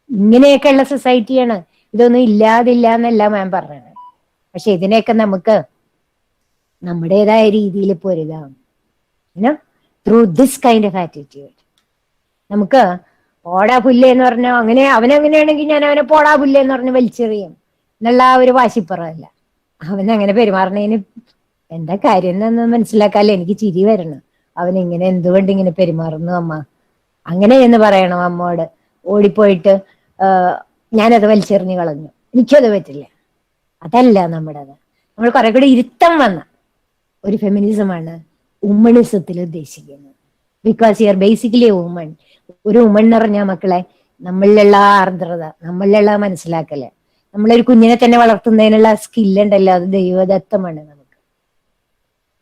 ഇങ്ങനെയൊക്കെയുള്ള സൊസൈറ്റിയാണ്. ഇതൊന്നും ഇല്ലാതില്ല എന്നല്ല മാം പറഞ്ഞത്. പക്ഷെ ഇതിനെയൊക്കെ നമുക്ക് നമ്മുടേതായ രീതിയിൽ പൊരുതാം. Through this kind of attitude. നമുക്ക് പോടാ പുല്ല് എന്ന് പറഞ്ഞോ, അങ്ങനെ അവനെങ്ങനെയാണെങ്കിൽ ഞാൻ അവനെ പോടാ പുല്ല് എന്ന് പറഞ്ഞ് വലിച്ചെറിയും എന്നുള്ള ആ ഒരു വാശിപ്പുറമല്ല. അവനങ്ങനെ പെരുമാറണേന് എന്താ കാര്യം എന്നൊന്നും മനസ്സിലാക്കാല്ലേ എനിക്ക് ചിരി വരണം. അവൻ ഇങ്ങനെ എന്തുകൊണ്ട് ഇങ്ങനെ പെരുമാറുന്നു അമ്മ, അങ്ങനെ എന്ന് പറയണം അമ്മോട്. ഓടിപ്പോയിട്ട് ഞാനത് വലിച്ചെറിഞ്ഞു കളഞ്ഞു, എനിക്കത് പറ്റില്ല. അതല്ല നമ്മുടേത്. നമ്മൾ കുറെ കൂടി ഇരുത്തം വന്ന ഒരു ഫെമിനിസമാണ് വുമണിസത്തിൽ ഉദ്ദേശിക്കുന്നത്. Because you are basically A woman. ഒരു വുമൺ എന്ന് പറഞ്ഞാൽ മക്കളെ നമ്മളിലുള്ള ആർദ്രത, നമ്മളിലുള്ള മനസ്സിലാക്കല്, നമ്മളൊരു കുഞ്ഞിനെ തന്നെ വളർത്തുന്നതിനുള്ള സ്കില്ലുണ്ടല്ലോ, അത് ദൈവദത്തമാണ് നമുക്ക്.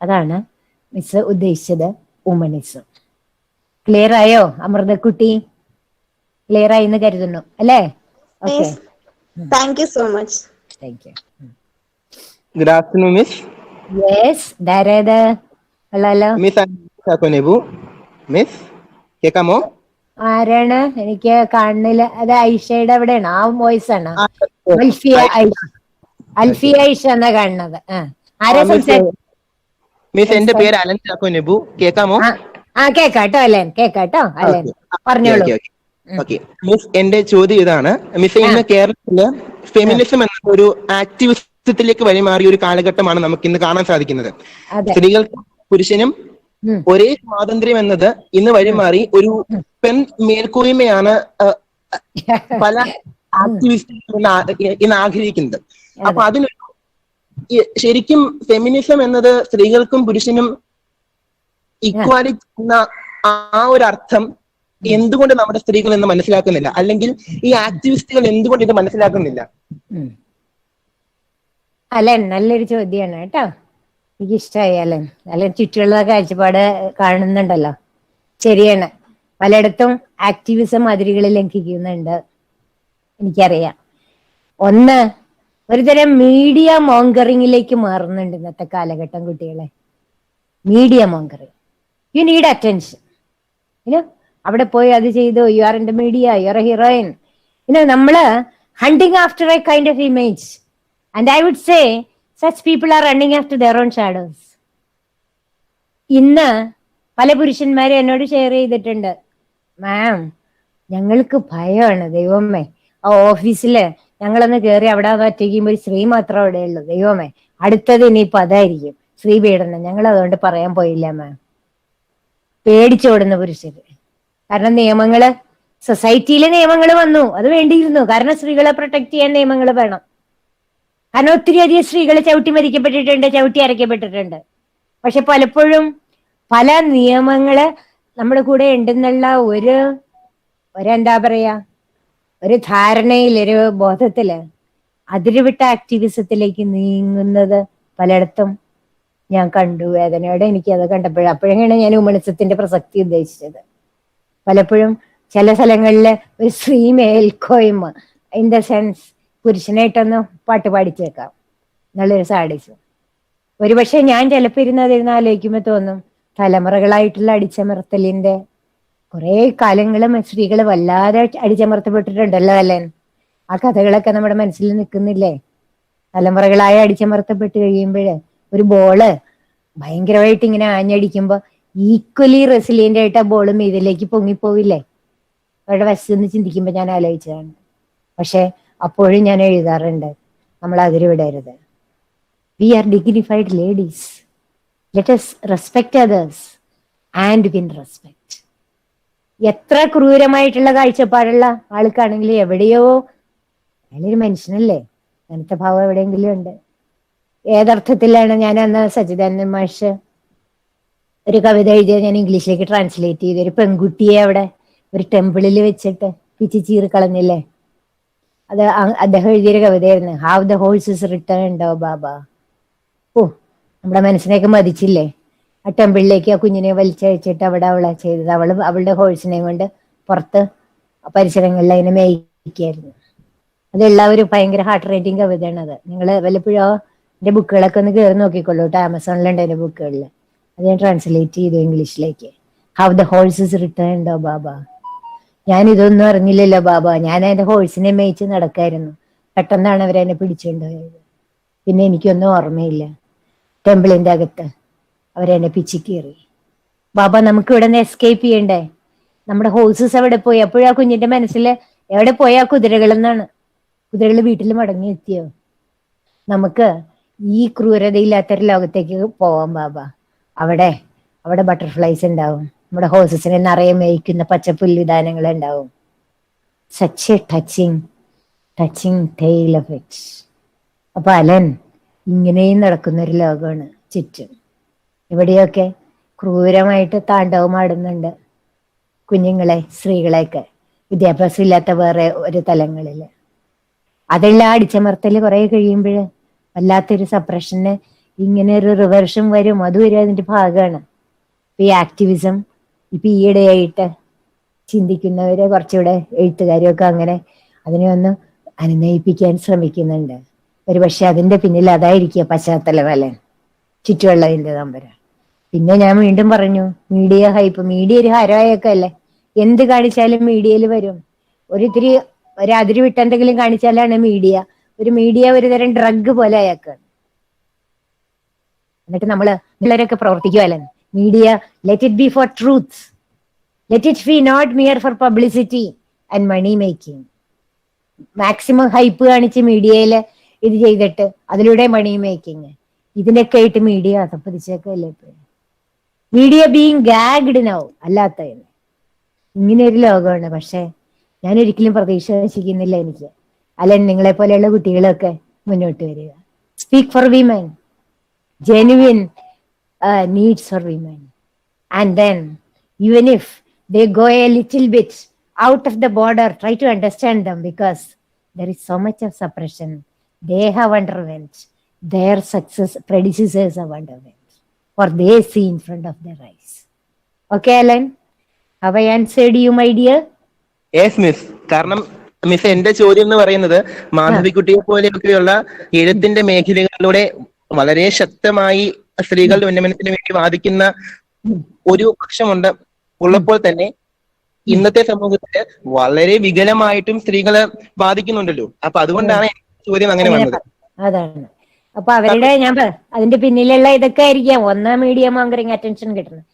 അതാണ് മിസ് ഉദ്ദേശിച്ചത് വുമണിസം. ക്ലിയർ ആയോ അമൃതക്കുട്ടി? ക്ലിയർ ആയി എന്ന് കരുതുന്നു അല്ലേ? Okay, thank you so much. Thank you. Good afternoon miss. Yes, ധാരേത് ഹലോ മിസ് നെബു. മിസ് കേക്കാമോ? ആരാണ്? എനിക്ക് കാണുന്നില്ല. അത് ഐഷയുടെ എവിടെയാണ്? ആ വോയിസ് ആണ്. അൽഫിയ ഐഷ. അൽഫിയ ഐഷ എന്നാ കാണുന്നത്. ആരാ സംസാരിക്കുന്നത്? മിസ് എന്റെ പേര് അലൻ ചാക്കോ നെബു. കേക്കാമോ? കേക്കാട്ടോ അലേൻ, കേക്കാട്ടോ അലേൻ, പറഞ്ഞോളൂ. ഓക്കെ മിസ്, എന്റെ ചോദ്യം ഇതാണ്. മിസ്, ഇന്ന് കേരളത്തില് ഫെമിനിസം എന്ന ഒരു ആക്ടിവിസത്തിലേക്ക് വഴിമാറിയ ഒരു കാലഘട്ടമാണ് നമുക്ക് ഇന്ന് കാണാൻ സാധിക്കുന്നത്. സ്ത്രീകൾക്കും പുരുഷനും ഒരേ സ്വാതന്ത്ര്യം എന്നത് ഇന്ന് വഴിമാറി ഒരു പെൺ മേൽക്കോയ്മയാണ് പല ആക്ടിവിസ്റ്റുകളും ഇന്ന് ആഗ്രഹിക്കുന്നത്. അപ്പൊ അതിനൊരു ശരിക്കും ഫെമിനിസം എന്നത് സ്ത്രീകൾക്കും പുരുഷനും ഇക്വാലിറ്റി എന്ന ആ ഒരു അർത്ഥം എന്തുകൊണ്ട് നമ്മുടെ സ്ത്രീകൾ എന്ന് മനസ്സിലാക്കുന്നില്ല, അല്ലെങ്കിൽ ഈ ആക്ടിവിസ്റ്റുകൾ എന്തുകൊണ്ട് ഇത് മനസ്സിലാക്കുന്നില്ല? അലൻ, നല്ലൊരു ചോദ്യമാണ് കേട്ടോ. എനിക്ക് ഇഷ്ടമായി അലൻ. അലൻ ചുറ്റുള്ള കാഴ്ചപ്പാട് കാണുന്നുണ്ടല്ലോ. ശരിയാണ്, പലയിടത്തും ആക്ടിവിസം അതിരുകൾ ലംഘിക്കുന്നുണ്ട്, എനിക്കറിയാം. ഒന്ന്, ഒരുതരം മീഡിയ മോങ്കറിങ്ങിലേക്ക് മാറുന്നുണ്ട് ഇന്നത്തെ കാലഘട്ടം കുട്ടികളെ. Media mongering. You need attention. അവിടെ പോയി അത് ചെയ്തു, you are in the media, you are a heroine. നമ്മള് hunting after a kind of image. And I would say such people are running after their own shadows. ഇന്ന് പല പുരുഷന്മാരും എന്നോട് share ചെയ്തിട്ടുണ്ട്, മാം ഞങ്ങൾക്ക് ഭയമാണ് ദൈവമേ, ആ ഓഫീസില് ഞങ്ങളൊന്ന് കയറി അവിടെ ഒറ്റയ്ക്കുമ്പോ ഒരു സ്ത്രീ മാത്രം അവിടെ ഉള്ളൂ, ദൈവമേ അടുത്തത് ഇനിയിപ്പോ അതായിരിക്കും സ്ത്രീ പീഡനം, ഞങ്ങൾ അതുകൊണ്ട് പറയാൻ പോയില്ല മാം. പേടിച്ചോടുന്ന പുരുഷര്. കാരണം നിയമങ്ങള്, സൊസൈറ്റിയിലെ നിയമങ്ങൾ വന്നു, അത് വേണ്ടിയിരുന്നു. കാരണം സ്ത്രീകളെ പ്രൊട്ടക്ട് ചെയ്യാൻ നിയമങ്ങൾ വേണം. കാരണം ഒത്തിരി അധികം സ്ത്രീകൾ ചവിട്ടി മരിക്കപ്പെട്ടിട്ടുണ്ട്, ചവിട്ടി അരയ്ക്കപ്പെട്ടിട്ടുണ്ട്. പക്ഷെ പലപ്പോഴും പല നിയമങ്ങള് നമ്മുടെ കൂടെ ഉണ്ടെന്നുള്ള എന്താ പറയാ, ഒരു ധാരണയിൽ, ഒരു ബോധത്തില് അതിരുവിട്ട ആക്ടിവിസത്തിലേക്ക് നീങ്ങുന്നത് പലയിടത്തും ഞാൻ കണ്ടു. വേദനയോടെ എനിക്കത് അപ്പോഴാണ് ഞാൻ വുമണിസത്തിന്റെ പ്രസക്തി ഉദ്ദേശിച്ചത്. പലപ്പോഴും ചില സ്ഥലങ്ങളില് ഒരു സ്ത്രീ മേൽക്കോയ്മ, ഇൻ ദ സെൻസ് പുരുഷനായിട്ടൊന്ന് പാട്ട് പാടിച്ചേക്കാം എന്നുള്ളൊരു സാഡിസം. ഒരുപക്ഷെ ഞാൻ ചിലപ്പോ ഇരുന്ന് ആലോചിക്കുമ്പോ തോന്നും, തലമുറകളായിട്ടുള്ള അടിച്ചമർത്തലിന്റെ കുറെ കാലങ്ങളും സ്ത്രീകൾ വല്ലാതെ അടിച്ചമർത്തപ്പെട്ടിട്ടുണ്ടല്ലോ അല്ലേ? ആ കഥകളൊക്കെ നമ്മുടെ മനസ്സിൽ നിൽക്കുന്നില്ലേ? തലമുറകളായി അടിച്ചമർത്തപ്പെട്ട് കഴിയുമ്പോഴ് ഒരു ബോള് ഭയങ്കരമായിട്ട് ഇങ്ങനെ ആഞ്ഞടിക്കുമ്പോ ഈക്വലി റെസിലിയന്റ് ആയിട്ട് ആ ബോളും ഇതിലേക്ക് പൊങ്ങിപ്പോവില്ലേ? അവരുടെ വശത്ത് ചിന്തിക്കുമ്പോ ഞാൻ ആലോചിച്ചതാണ്. പക്ഷെ അപ്പോഴും ഞാൻ എഴുതാറുണ്ട്, നമ്മൾ അതിരുവിടരുത്. We are dignified ladies. Let us respect others and win respect. എത്ര ക്രൂരമായിട്ടുള്ള കാഴ്ചപ്പാടുള്ള ആൾക്കാണെങ്കിലും എവിടെയോ അയാളൊരു മനുഷ്യനല്ലേ, അങ്ങനത്തെ ഭാവം എവിടെയെങ്കിലും ഉണ്ട്. ഏതർത്ഥത്തിലാണ് ഞാൻ അന്ന് സച്ചിദാനന്ദൻ മാഷ് ഒരു കവിത എഴുതിയത് ഞാൻ ഇംഗ്ലീഷിലേക്ക് ട്രാൻസ്ലേറ്റ് ചെയ്തു. ഒരു പെൺകുട്ടിയെ അവിടെ ഒരു ടെമ്പിളിൽ വെച്ചിട്ട് പിച്ചി ചീറി കളഞ്ഞില്ലേ, അത് അദ്ദേഹം എഴുതിയൊരു കവിതയായിരുന്നു. ഹാവ് ദ ഹോഴ്സസ് റിട്ടേൺഡ് ഓ ബാബ. ഓ, നമ്മുടെ മനസ്സിനെയൊക്കെ മതിച്ചില്ലേ. ആ ടെമ്പിളിലേക്ക് ആ കുഞ്ഞിനെ വലിച്ചഴിച്ചിട്ട് അവിടെ അവളെ ചെയ്തത്. അവളുടെ ഹോഴ്സിനെ കൊണ്ട് പുറത്ത് പരിസരങ്ങളിൽ അതിനെ മേയിക്കായിരുന്നു. അതെല്ലാവരും ഭയങ്കര ഹാർട്ട് റേറ്റിംഗ് കവിതയാണ് അത്. നിങ്ങൾ വല്ലപ്പോഴും എൻ്റെ ബുക്കുകളൊക്കെ ഒന്ന് കയറി നോക്കിക്കൊള്ളൂ കേട്ടോ, ആമസോണിലുണ്ട് എൻ്റെ ബുക്കുകളിൽ. അത് ഞാൻ ട്രാൻസ്ലേറ്റ് ചെയ്തു ഇംഗ്ലീഷിലേക്ക്. ഹവ് ദ ഹോഴ്സസ് റിട്ടേൺഡ് ഓ ബാബ. ഞാൻ ഇതൊന്നും അറിഞ്ഞില്ലല്ലോ ബാബ, ഞാൻ എൻ്റെ ഹോഴ്സിനെ മേയിച്ച് നടക്കായിരുന്നു. പെട്ടെന്നാണ് അവരെന്നെ പിടിച്ചുകൊണ്ടുപോയത്. പിന്നെ എനിക്കൊന്നും ഓർമ്മയില്ല. ടെമ്പിളിന്റെ അകത്ത് അവരെന്നെ പിച്ചിക്കേറി. ബാബ, നമുക്ക് ഇവിടെ നിന്ന് എസ്കേപ്പ് ചെയ്യണ്ടേ? നമ്മുടെ ഹോഴ്സസ് എവിടെ പോയി? അപ്പോഴാ കുഞ്ഞിന്റെ മനസ്സിൽ എവിടെ പോയാ കുതിരകൾ എന്നാണ്. കുതിരകൾ വീട്ടിൽ മടങ്ങി എത്തിയോ? നമുക്ക് ഈ ക്രൂരതയില്ലാത്തൊരു ലോകത്തേക്ക് പോവാം ബാബ. അവിടെ ബട്ടർഫ്ലൈസ് ഉണ്ടാവും, നമ്മുടെ ഹോഴ്സസിനെ നിറയെ മേയ്ക്കുന്ന പച്ചപ്പുല്ലുദാനങ്ങൾ ഉണ്ടാവും. Such A touching tale of it. അപ്പൊ അലൻ, ഇങ്ങനെയും നടക്കുന്ന ഒരു ലോകമാണ് ചുറ്റും. ഇവിടെയൊക്കെ ക്രൂരമായിട്ട് താണ്ഡവമാടുന്നുണ്ട് കുഞ്ഞുങ്ങളെ, സ്ത്രീകളെയൊക്കെ, വിദ്യാഭ്യാസം ഇല്ലാത്ത വേറെ ഒരു തലങ്ങളില്. അതെല്ലാം അടിച്ചമർത്തല് കുറെ കഴിയുമ്പോൾ വല്ലാത്തൊരു സപ്രഷന് ഇങ്ങനെ ഒരു റിവേർഷൻ വരും. അതുവരെ അതിന്റെ ഭാഗമാണ്. ഈ ആക്ടിവിസം ഇപ്പൊ ഈയിടെയായിട്ട് ചിന്തിക്കുന്നവര്, കുറച്ചുകൂടെ എഴുത്തുകാരും ഒക്കെ അങ്ങനെ അതിനെ ഒന്ന് അനുനയിപ്പിക്കാൻ ശ്രമിക്കുന്നുണ്ട്. ഒരുപക്ഷെ അതിന്റെ പിന്നിൽ അതായിരിക്കുക പശ്ചാത്തലം അല്ലേ, ചുറ്റുവെള്ളതിന്റെ നമ്പര്. പിന്നെ ഞാൻ വീണ്ടും പറഞ്ഞു, മീഡിയ ഹൈപ്പ്. മീഡിയ ഒരു ഹരമായൊക്കെ അല്ലേ, എന്ത് കാണിച്ചാലും മീഡിയയിൽ വരും. ഒരു അതിര് വിട്ട് എന്തെങ്കിലും കാണിച്ചാലാണ് മീഡിയ ഒരു തരം ഡ്രഗ് പോലെ അയാൾക്ക്. എന്നിട്ട് പിള്ളേരൊക്കെ പ്രവർത്തിക്കുമല്ലേ, media let it be for truth, let it be not mere for publicity and money making. Maximum hype കാണിച്ച് മീഡിയയിൽ ഇത് ചെയ്തിട്ട് അതിലൂടെ മണി മേക്കിങ്, ഇതിനൊക്കെ ആയിട്ട് മീഡിയ അതപ്പതിച്ചേക്കല്ലേ ഇപ്പോഴും. മീഡിയ ബീങ് ഗാഗ്ഡ് നൗ, അല്ലാത്ത ഇങ്ങനെ ഒരു ലോകമാണ്. പക്ഷെ ഞാൻ ഒരിക്കലും പ്രതീക്ഷ നശിക്കുന്നില്ല എനിക്ക്. അല്ല, നിങ്ങളെ പോലെയുള്ള കുട്ടികളൊക്കെ മുന്നോട്ട് വരിക. Speak for women, genuine needs for women. And then even if they go a little bit out of the border, try to understand them, because there is so much of suppression they have underwent, their success predecessors have underwent, or they see in front of their eyes. Okay, Alan, have I answered you, my dear? Yes, miss. കാരണം miss, എന്റെ ചോദ്യം എന്ന് പറയുന്നത് മാധവിക്കുട്ടിയെ പോലെയൊക്കെയുള്ള എഴുത്തിന്റെ മേഖലകളിലൂടെ വളരെ ശക്തമായി സ്ത്രീകളുടെ ഉന്നമനത്തിന് വേണ്ടി വാദിക്കുന്ന ഒരു പക്ഷമുണ്ട് ഉള്ളപ്പോൾ തന്നെ ഇന്നത്തെ സമൂഹത്തില് വളരെ വികലമായിട്ടും സ്ത്രീകള് വാദിക്കുന്നുണ്ടല്ലോ. അപ്പൊ അതുകൊണ്ടാണ് ചോദ്യം അങ്ങനെ വന്നത്. അതാണ്. അപ്പൊ അവരുടെ അതിന്റെ പിന്നിലുള്ള ഇതൊക്കെ ആയിരിക്കാം. ഒന്ന്, മീഡിയ മോങ്കറിങ് അറ്റൻഷൻ കിട്ടുന്നത്.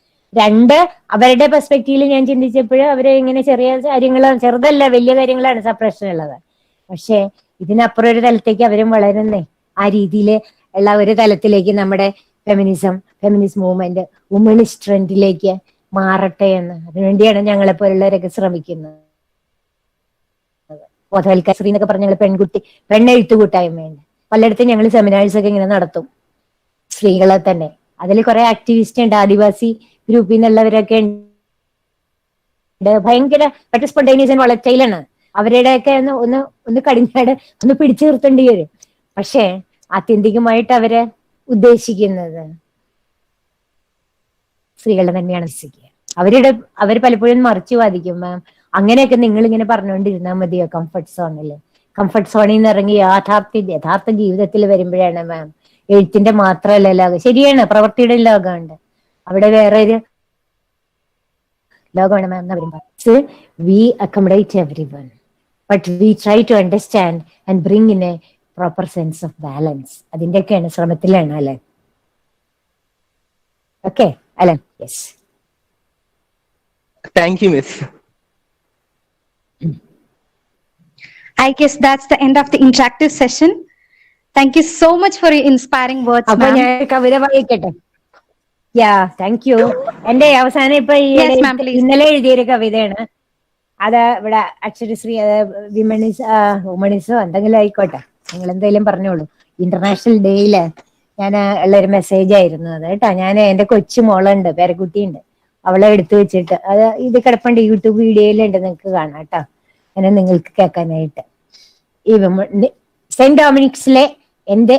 രണ്ട്, അവരുടെ പെർസ്പെക്റ്റീവിൽ ഞാൻ ചിന്തിച്ചപ്പോൾ അവരെ ഇങ്ങനെ ചെറിയ കാര്യങ്ങളാണ്, ചെറുതല്ല വലിയ കാര്യങ്ങളാണ് സപ്രഷൻ ഉള്ളത്. പക്ഷെ ഇതിനപ്പുറം ഒരു തലത്തേക്ക് അവരും വളരുന്നേ. ആ രീതിയിൽ ഉള്ള ഒരു തലത്തിലേക്ക് നമ്മുടെ ഫെമിനിസ്റ്റ് മൂവ്മെന്റ്, വുമണിസ്റ്റ് ട്രെൻഡിലേക്ക് മാറട്ടെ എന്ന്. അതിനുവേണ്ടിയാണ് ഞങ്ങളെ പോലുള്ളവരൊക്കെ ശ്രമിക്കുന്നത്. ബോധവൽക്കരണ എന്നൊക്കെ പറഞ്ഞ പെണ്ണെഴുത്തു കൂട്ടായ്മയുണ്ട്. പലയിടത്തും ഞങ്ങൾ സെമിനാഴ്സ് ഒക്കെ ഇങ്ങനെ നടത്തും, സ്ത്രീകളെ തന്നെ. അതിൽ കുറെ ആക്ടിവിസ്റ്റ് ഉണ്ട്, ആദിവാസി ഗ്രൂപ്പിൽ നിന്നുള്ളവരൊക്കെ ഉണ്ട്. ഭയങ്കര സ്പോണ്ടേനിയസ് ആൻഡ് വളറ്റൈലാണ്. അവരുടെയൊക്കെ ഒന്ന് കടിഞ്ഞാട് ഒന്ന് പിടിച്ചു നിർത്തേണ്ടി വരും. പക്ഷെ ആത്യന്തികമായിട്ട് അവര് ഉദ്ദേശിക്കുന്നത് സ്ത്രീകളുടെ തന്നെയാണ് വിശ്വസിക്കുക. അവർ പലപ്പോഴും മറിച്ചു വാദിക്കും, മാം അങ്ങനെയൊക്കെ നിങ്ങൾ ഇങ്ങനെ പറഞ്ഞുകൊണ്ടിരുന്നാൽ മതിയോ കംഫർട്ട് സോണില്. കംഫർട്ട് സോണിൽ നിന്ന് ഇറങ്ങി യഥാർത്ഥ ജീവിതത്തിൽ വരുമ്പോഴാണ് മാം എഴുത്തിന്റെ മാത്രമല്ല ലോകം. ശരിയാണ്, പ്രവൃത്തിയുടെ ലോകമുണ്ട്, അവിടെ വേറെ ഒരു ലോകമാണ് ma'am. We accommodate every one, but we try to understand and bring in a proper sense of balance. അതിന്റെയൊക്കെയാണ് ശ്രമത്തിലാണ് അല്ലെ? Okay Alan, yes. Thank you, miss. I guess that's the end of the interactive session. Thank you so much for your inspiring words, ma'am. ഞാൻ കവിത വായിക്കട്ടെ. യാ thank you. എന്റെ അവസാനം ഇപ്പൊ Yes, ma'am, please. ഇന്നലെ എഴുതിയൊരു കവിതയാണ്. അത് ഇവിടെ അക്ഷരശ്രീ വുമണിസോ എന്തെങ്കിലും ആയിക്കോട്ടെ, നിങ്ങൾ എന്തെങ്കിലും പറഞ്ഞോളൂ. ഇന്റർനാഷണൽ ഡേയില് ഞാൻ ഉള്ളൊരു മെസ്സേജ് ആയിരുന്നു അത് കേട്ടോ. ഞാൻ എന്റെ കൊച്ചു മോളുണ്ട്, പേരക്കുട്ടിയുണ്ട്, അവളെ എടുത്തു വെച്ചിട്ട് അത് ഇത് കിടപ്പുണ്ട്, യൂട്യൂബ് വീഡിയോയിലുണ്ട്, നിങ്ങൾക്ക് കാണാം കേട്ടോ. അങ്ങനെ നിങ്ങൾക്ക് കേൾക്കാനായിട്ട്. ഈ സെന്റ് ഡൊമിനിക്സിലെ എന്റെ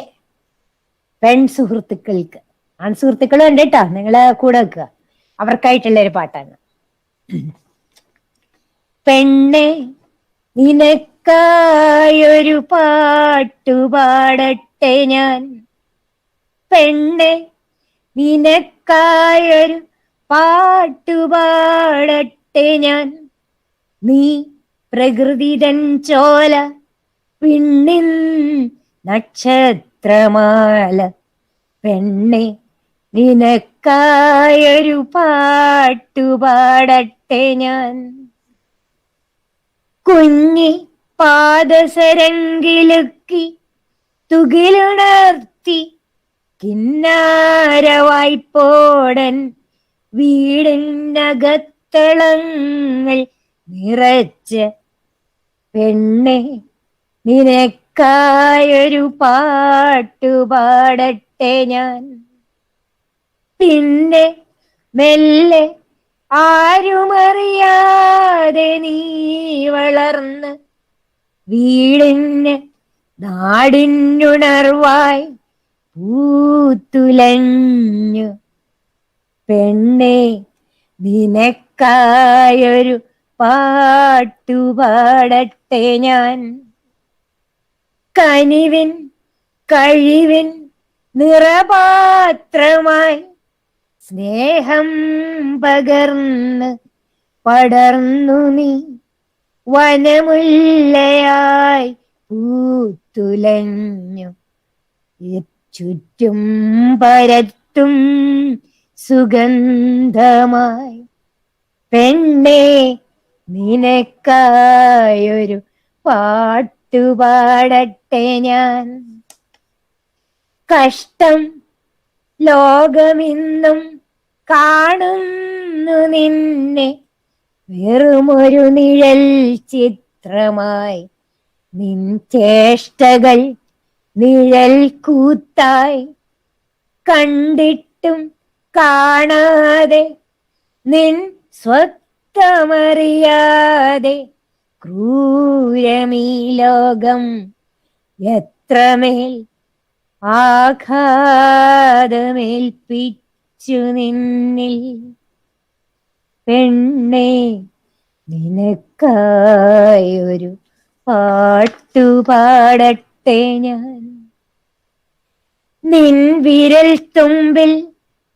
പെൺ സുഹൃത്തുക്കൾക്ക്, ആൺ സുഹൃത്തുക്കളും ഉണ്ട് കേട്ടോ, നിങ്ങള് കൂടെ വെക്കുക, അവർക്കായിട്ടുള്ള ഒരു പാട്ടാണ്. പെണ്ണെ നിനക്കായൊരു പാട്ടുപാടട്ടെ ഞാൻ, പെണ്ണെ നിനക്കായൊരു പാട്ടുപാടട്ടെ ഞാൻ, നീ പ്രകൃതിതൻ ചോല പിന്നിൻ നക്ഷത്രമാല, പെണ്ണെ നിനക്കായൊരു പാട്ടുപാടട്ടെ ഞാൻ. കുഞ്ഞി പാദസരങ്കിലുക്കി തുകിലുണർത്തി കിന്നാരവായ്പോടൻ വീടിനകത്തളങ്ങൾ നിറച്ച്, പെണ്ണെ നിനക്കായൊരു പാട്ടുപാടട്ടെ ഞാൻ. പിന്നെ മെല്ലെ ആരുമറിയാതെ നീ വളർന്ന് വീടിന് നാടിനുണർവായി പൂത്തുലഞ്ഞു, പെണ്ണെ നിനക്കായൊരു പാട്ടുപാടട്ടെ ഞാൻ. കനിവിൻ കഴിവിൻ നിറപാത്രമായി സ്നേഹം പകർന്ന് പടർന്നു നീ വനമുല്ലയായി പൂത്തുലഞ്ഞു, ചുറ്റും പരത്തും സുഗന്ധമായി, പെണ്ണെ നിനക്കായൊരു പാട്ടുപാടട്ടെ ഞാൻ. കഷ്ടം ലോകമിന്നും കാണുന്നു നിന്നെ വെറുമൊരു നിഴൽ ചിത്രമായി, നിൻ ചേഷ്ടകൾ നിഴൽ കൂത്തായി, കണ്ടിട്ടും കാണാതെ നിൻ സ്വത്തമറിയാതെ ക്രൂരമീ ലോകം എത്രമേൽ ആഘാതമേൽപ്പിച്ചു നിന്നിൽ, പെണ്ണെ നിനക്കായൊരു പാട്ടുപാടട്ടെ ഞാൻ. നിൻ വിരൽ തുമ്പിൽ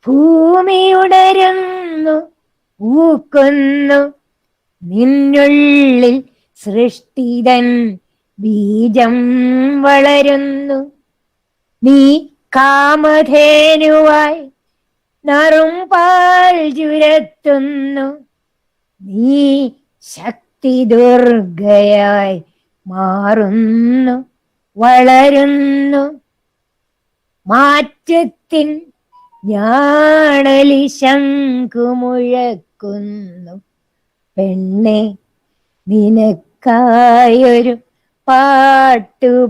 ഭൂമി ഉണരുന്നു, പൂക്കുന്നു നിന്നുള്ളിൽ സൃഷ്ടിതൻ ബീജം വളരുന്നു, നീ കാമധേനുവായി നറും പാൽ ചുരത്തുന്നു, നീ ശക്തി ദുർഗയായി മാറുന്നു വളരുന്നു, മാറ്റത്തിൻ ഞാണലി ശംഖുമുഴക്കുന്നു, പെണ്ണെ നിനക്കായൊരു പാട്ടുപാടട്ടെ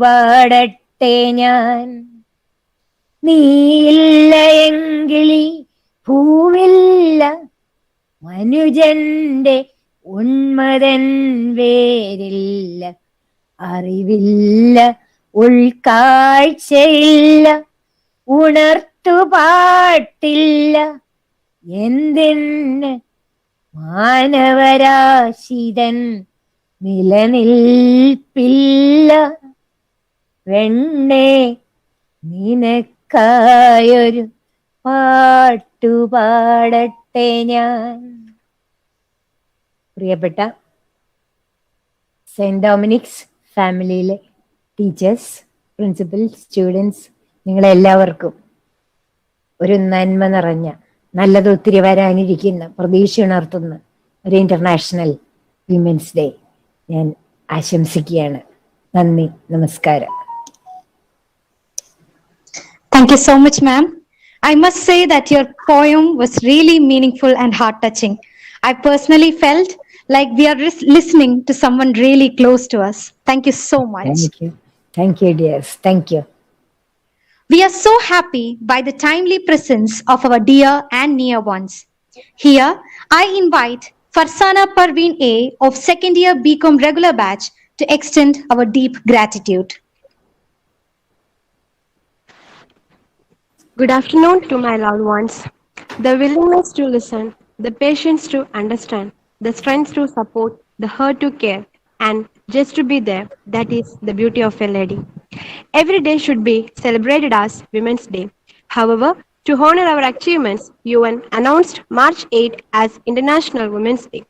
ഞാൻ. നീയില്ല എങ്കിലീ ഭൂവില്ല, മനുജന്റെ ഉന്മതൻ വേരില്ല, അറിവില്ല ഉൾക്കാഴ്ചയില്ല, ഉണർത്തുപാട്ടില്ല, എന്തിന് മാനവരാശിതൻ നിലനിൽപ്പില്ല, പെണ്ണെ നിനക്കായൊരു പാട്ടുപാടട്ടെ ഞാൻ. പ്രിയപ്പെട്ട സെന്റ് ഡൊമിനിക്സ് ഫാമിലിയിലെ ടീച്ചേഴ്സ്, പ്രിൻസിപ്പൽ, സ്റ്റുഡൻസ്, നിങ്ങളെല്ലാവർക്കും ഒരു നന്മ നിറഞ്ഞ, നല്ലത് ഒത്തിരി വരാനിരിക്കുന്ന, പ്രതീക്ഷ ഉണർത്തുന്ന ഒരു ഇന്റർനാഷണൽ വിമൻസ് ഡേ ഞാൻ ആശംസിക്കുകയാണ്. നന്ദി, നമസ്കാരം. Thank you so much, ma'am. I must say that your poem was really meaningful and heart touching. I personally felt like we are listening to someone really close to us. Thank you so much. Thank you. Thank you, dears. Thank you. We are so happy by the timely presence of our dear and near ones. Here, I invite Farsana Parveen A of second year BCom regular batch to extend our deep gratitude. Good afternoon to my loved ones. The willingness to listen, the patience to understand, the strength to support, the heart to care, and just to be there, that is the beauty of a lady. Every day should be celebrated as Women's Day. However, to honor our achievements, UN announced March 8 as International Women's Day.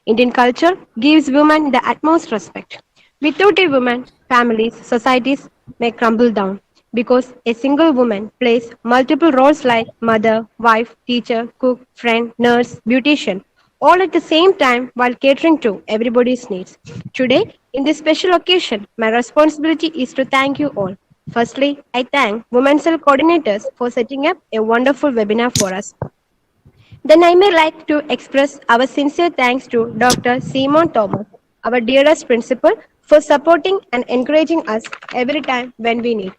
Indian culture gives women the utmost respect. Without a woman, families, societies may crumble down because a single woman plays multiple roles like mother, wife, teacher, cook, friend, nurse, beautician, all at the same time while catering to everybody's needs. Today, in this special occasion, my responsibility is to thank you all. Firstly, I thank Women's Cell coordinators for setting up a wonderful webinar for us. Then I may like to express our sincere thanks to Dr. Simon Thomas, our dearest principal, for supporting and encouraging us every time when we need.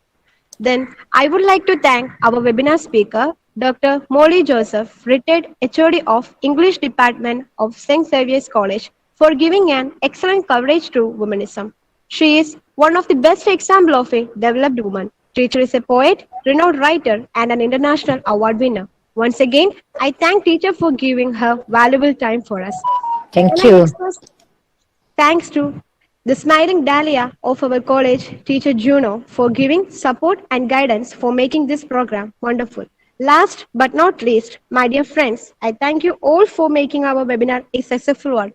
Then I would like to thank our webinar speaker, Dr. Molly Joseph, retired HOD of English Department of St. Xavier's College, for giving an excellent coverage to womanism. She is one of the best examples of a developed woman. Teacher is a poet, renowned writer, and an international award winner. Once again, I thank teacher for giving her valuable time for us. Thank And I you. express thanks to the smiling Dahlia of our college, teacher Juno, for giving support and guidance for making this program wonderful. Last but not least, my dear friends, I thank you all for making our webinar a successful one.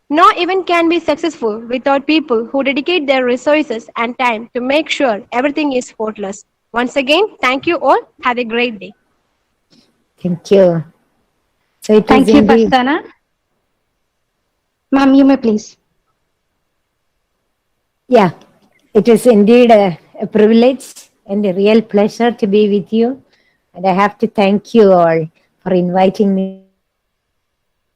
No event can be successful without people who dedicate their resources and time to make sure everything is faultless. Once again, thank you all. Have a great day. Thank you. So it Thank is you, indeed. Farsana. Ma'am, you may please. Yeah, it is indeed a privilege and a real pleasure to be with you. And I have to thank you all for inviting me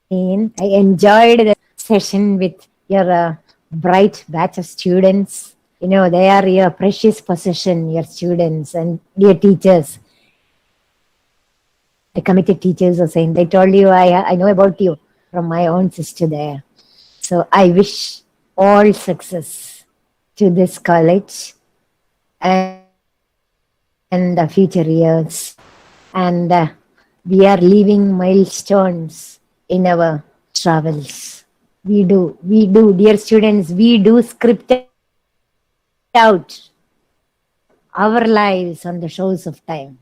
in. I enjoyed the session with your bright batch of students. You know, they are your precious possession, your students and dear teachers. The committed teachers are saying, they told you, I know about you from my own sister there. So I wish all success to this college and the future years. And we are leaving milestones in our travels. We do, dear students, we do script out our lives on the shores of time,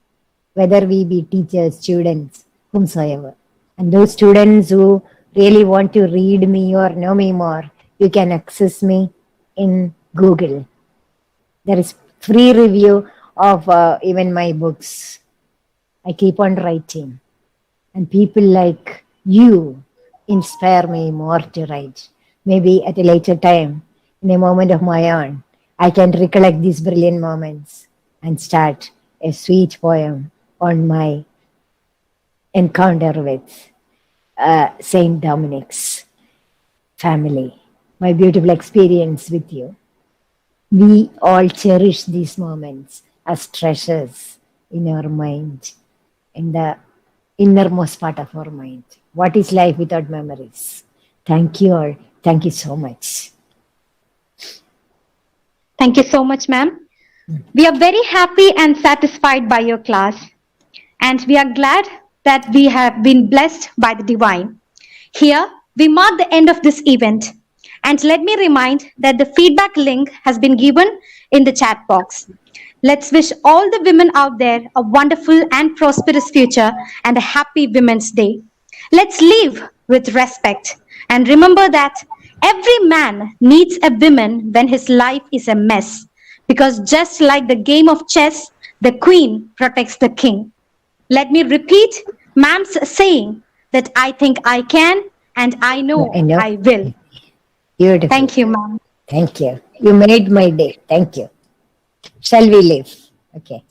whether we be teachers, students, whomsoever. And those students who really want to read me or know me more, you can access me in Google. There is free review of even my books. I keep on writing. And people like you inspire me more to write. Maybe at a later time, in a moment of my own, I can recollect these brilliant moments and start a sweet poem on my encounter with Saint Dominic's family, my beautiful experience with you. We all cherish these moments as treasures in our mind, in the innermost part of our mind. What is life without memories? Thank you all. Thank you so much. Thank you so much, ma'am. We are very happy and satisfied by your class. And we are glad that we have been blessed by the divine. Here, we mark the end of this event. And let me remind that the feedback link has been given in the chat box. Let's wish all the women out there a wonderful and prosperous future and a happy Women's Day. Let's live with respect and remember that every man needs a woman when his life is a mess. Because just like the game of chess, the queen protects the king. Let me repeat ma'am's saying that I think I can and I know I will. Beautiful. Thank you, ma'am. Thank you. You made my day. Thank you. Shall we live? Okay.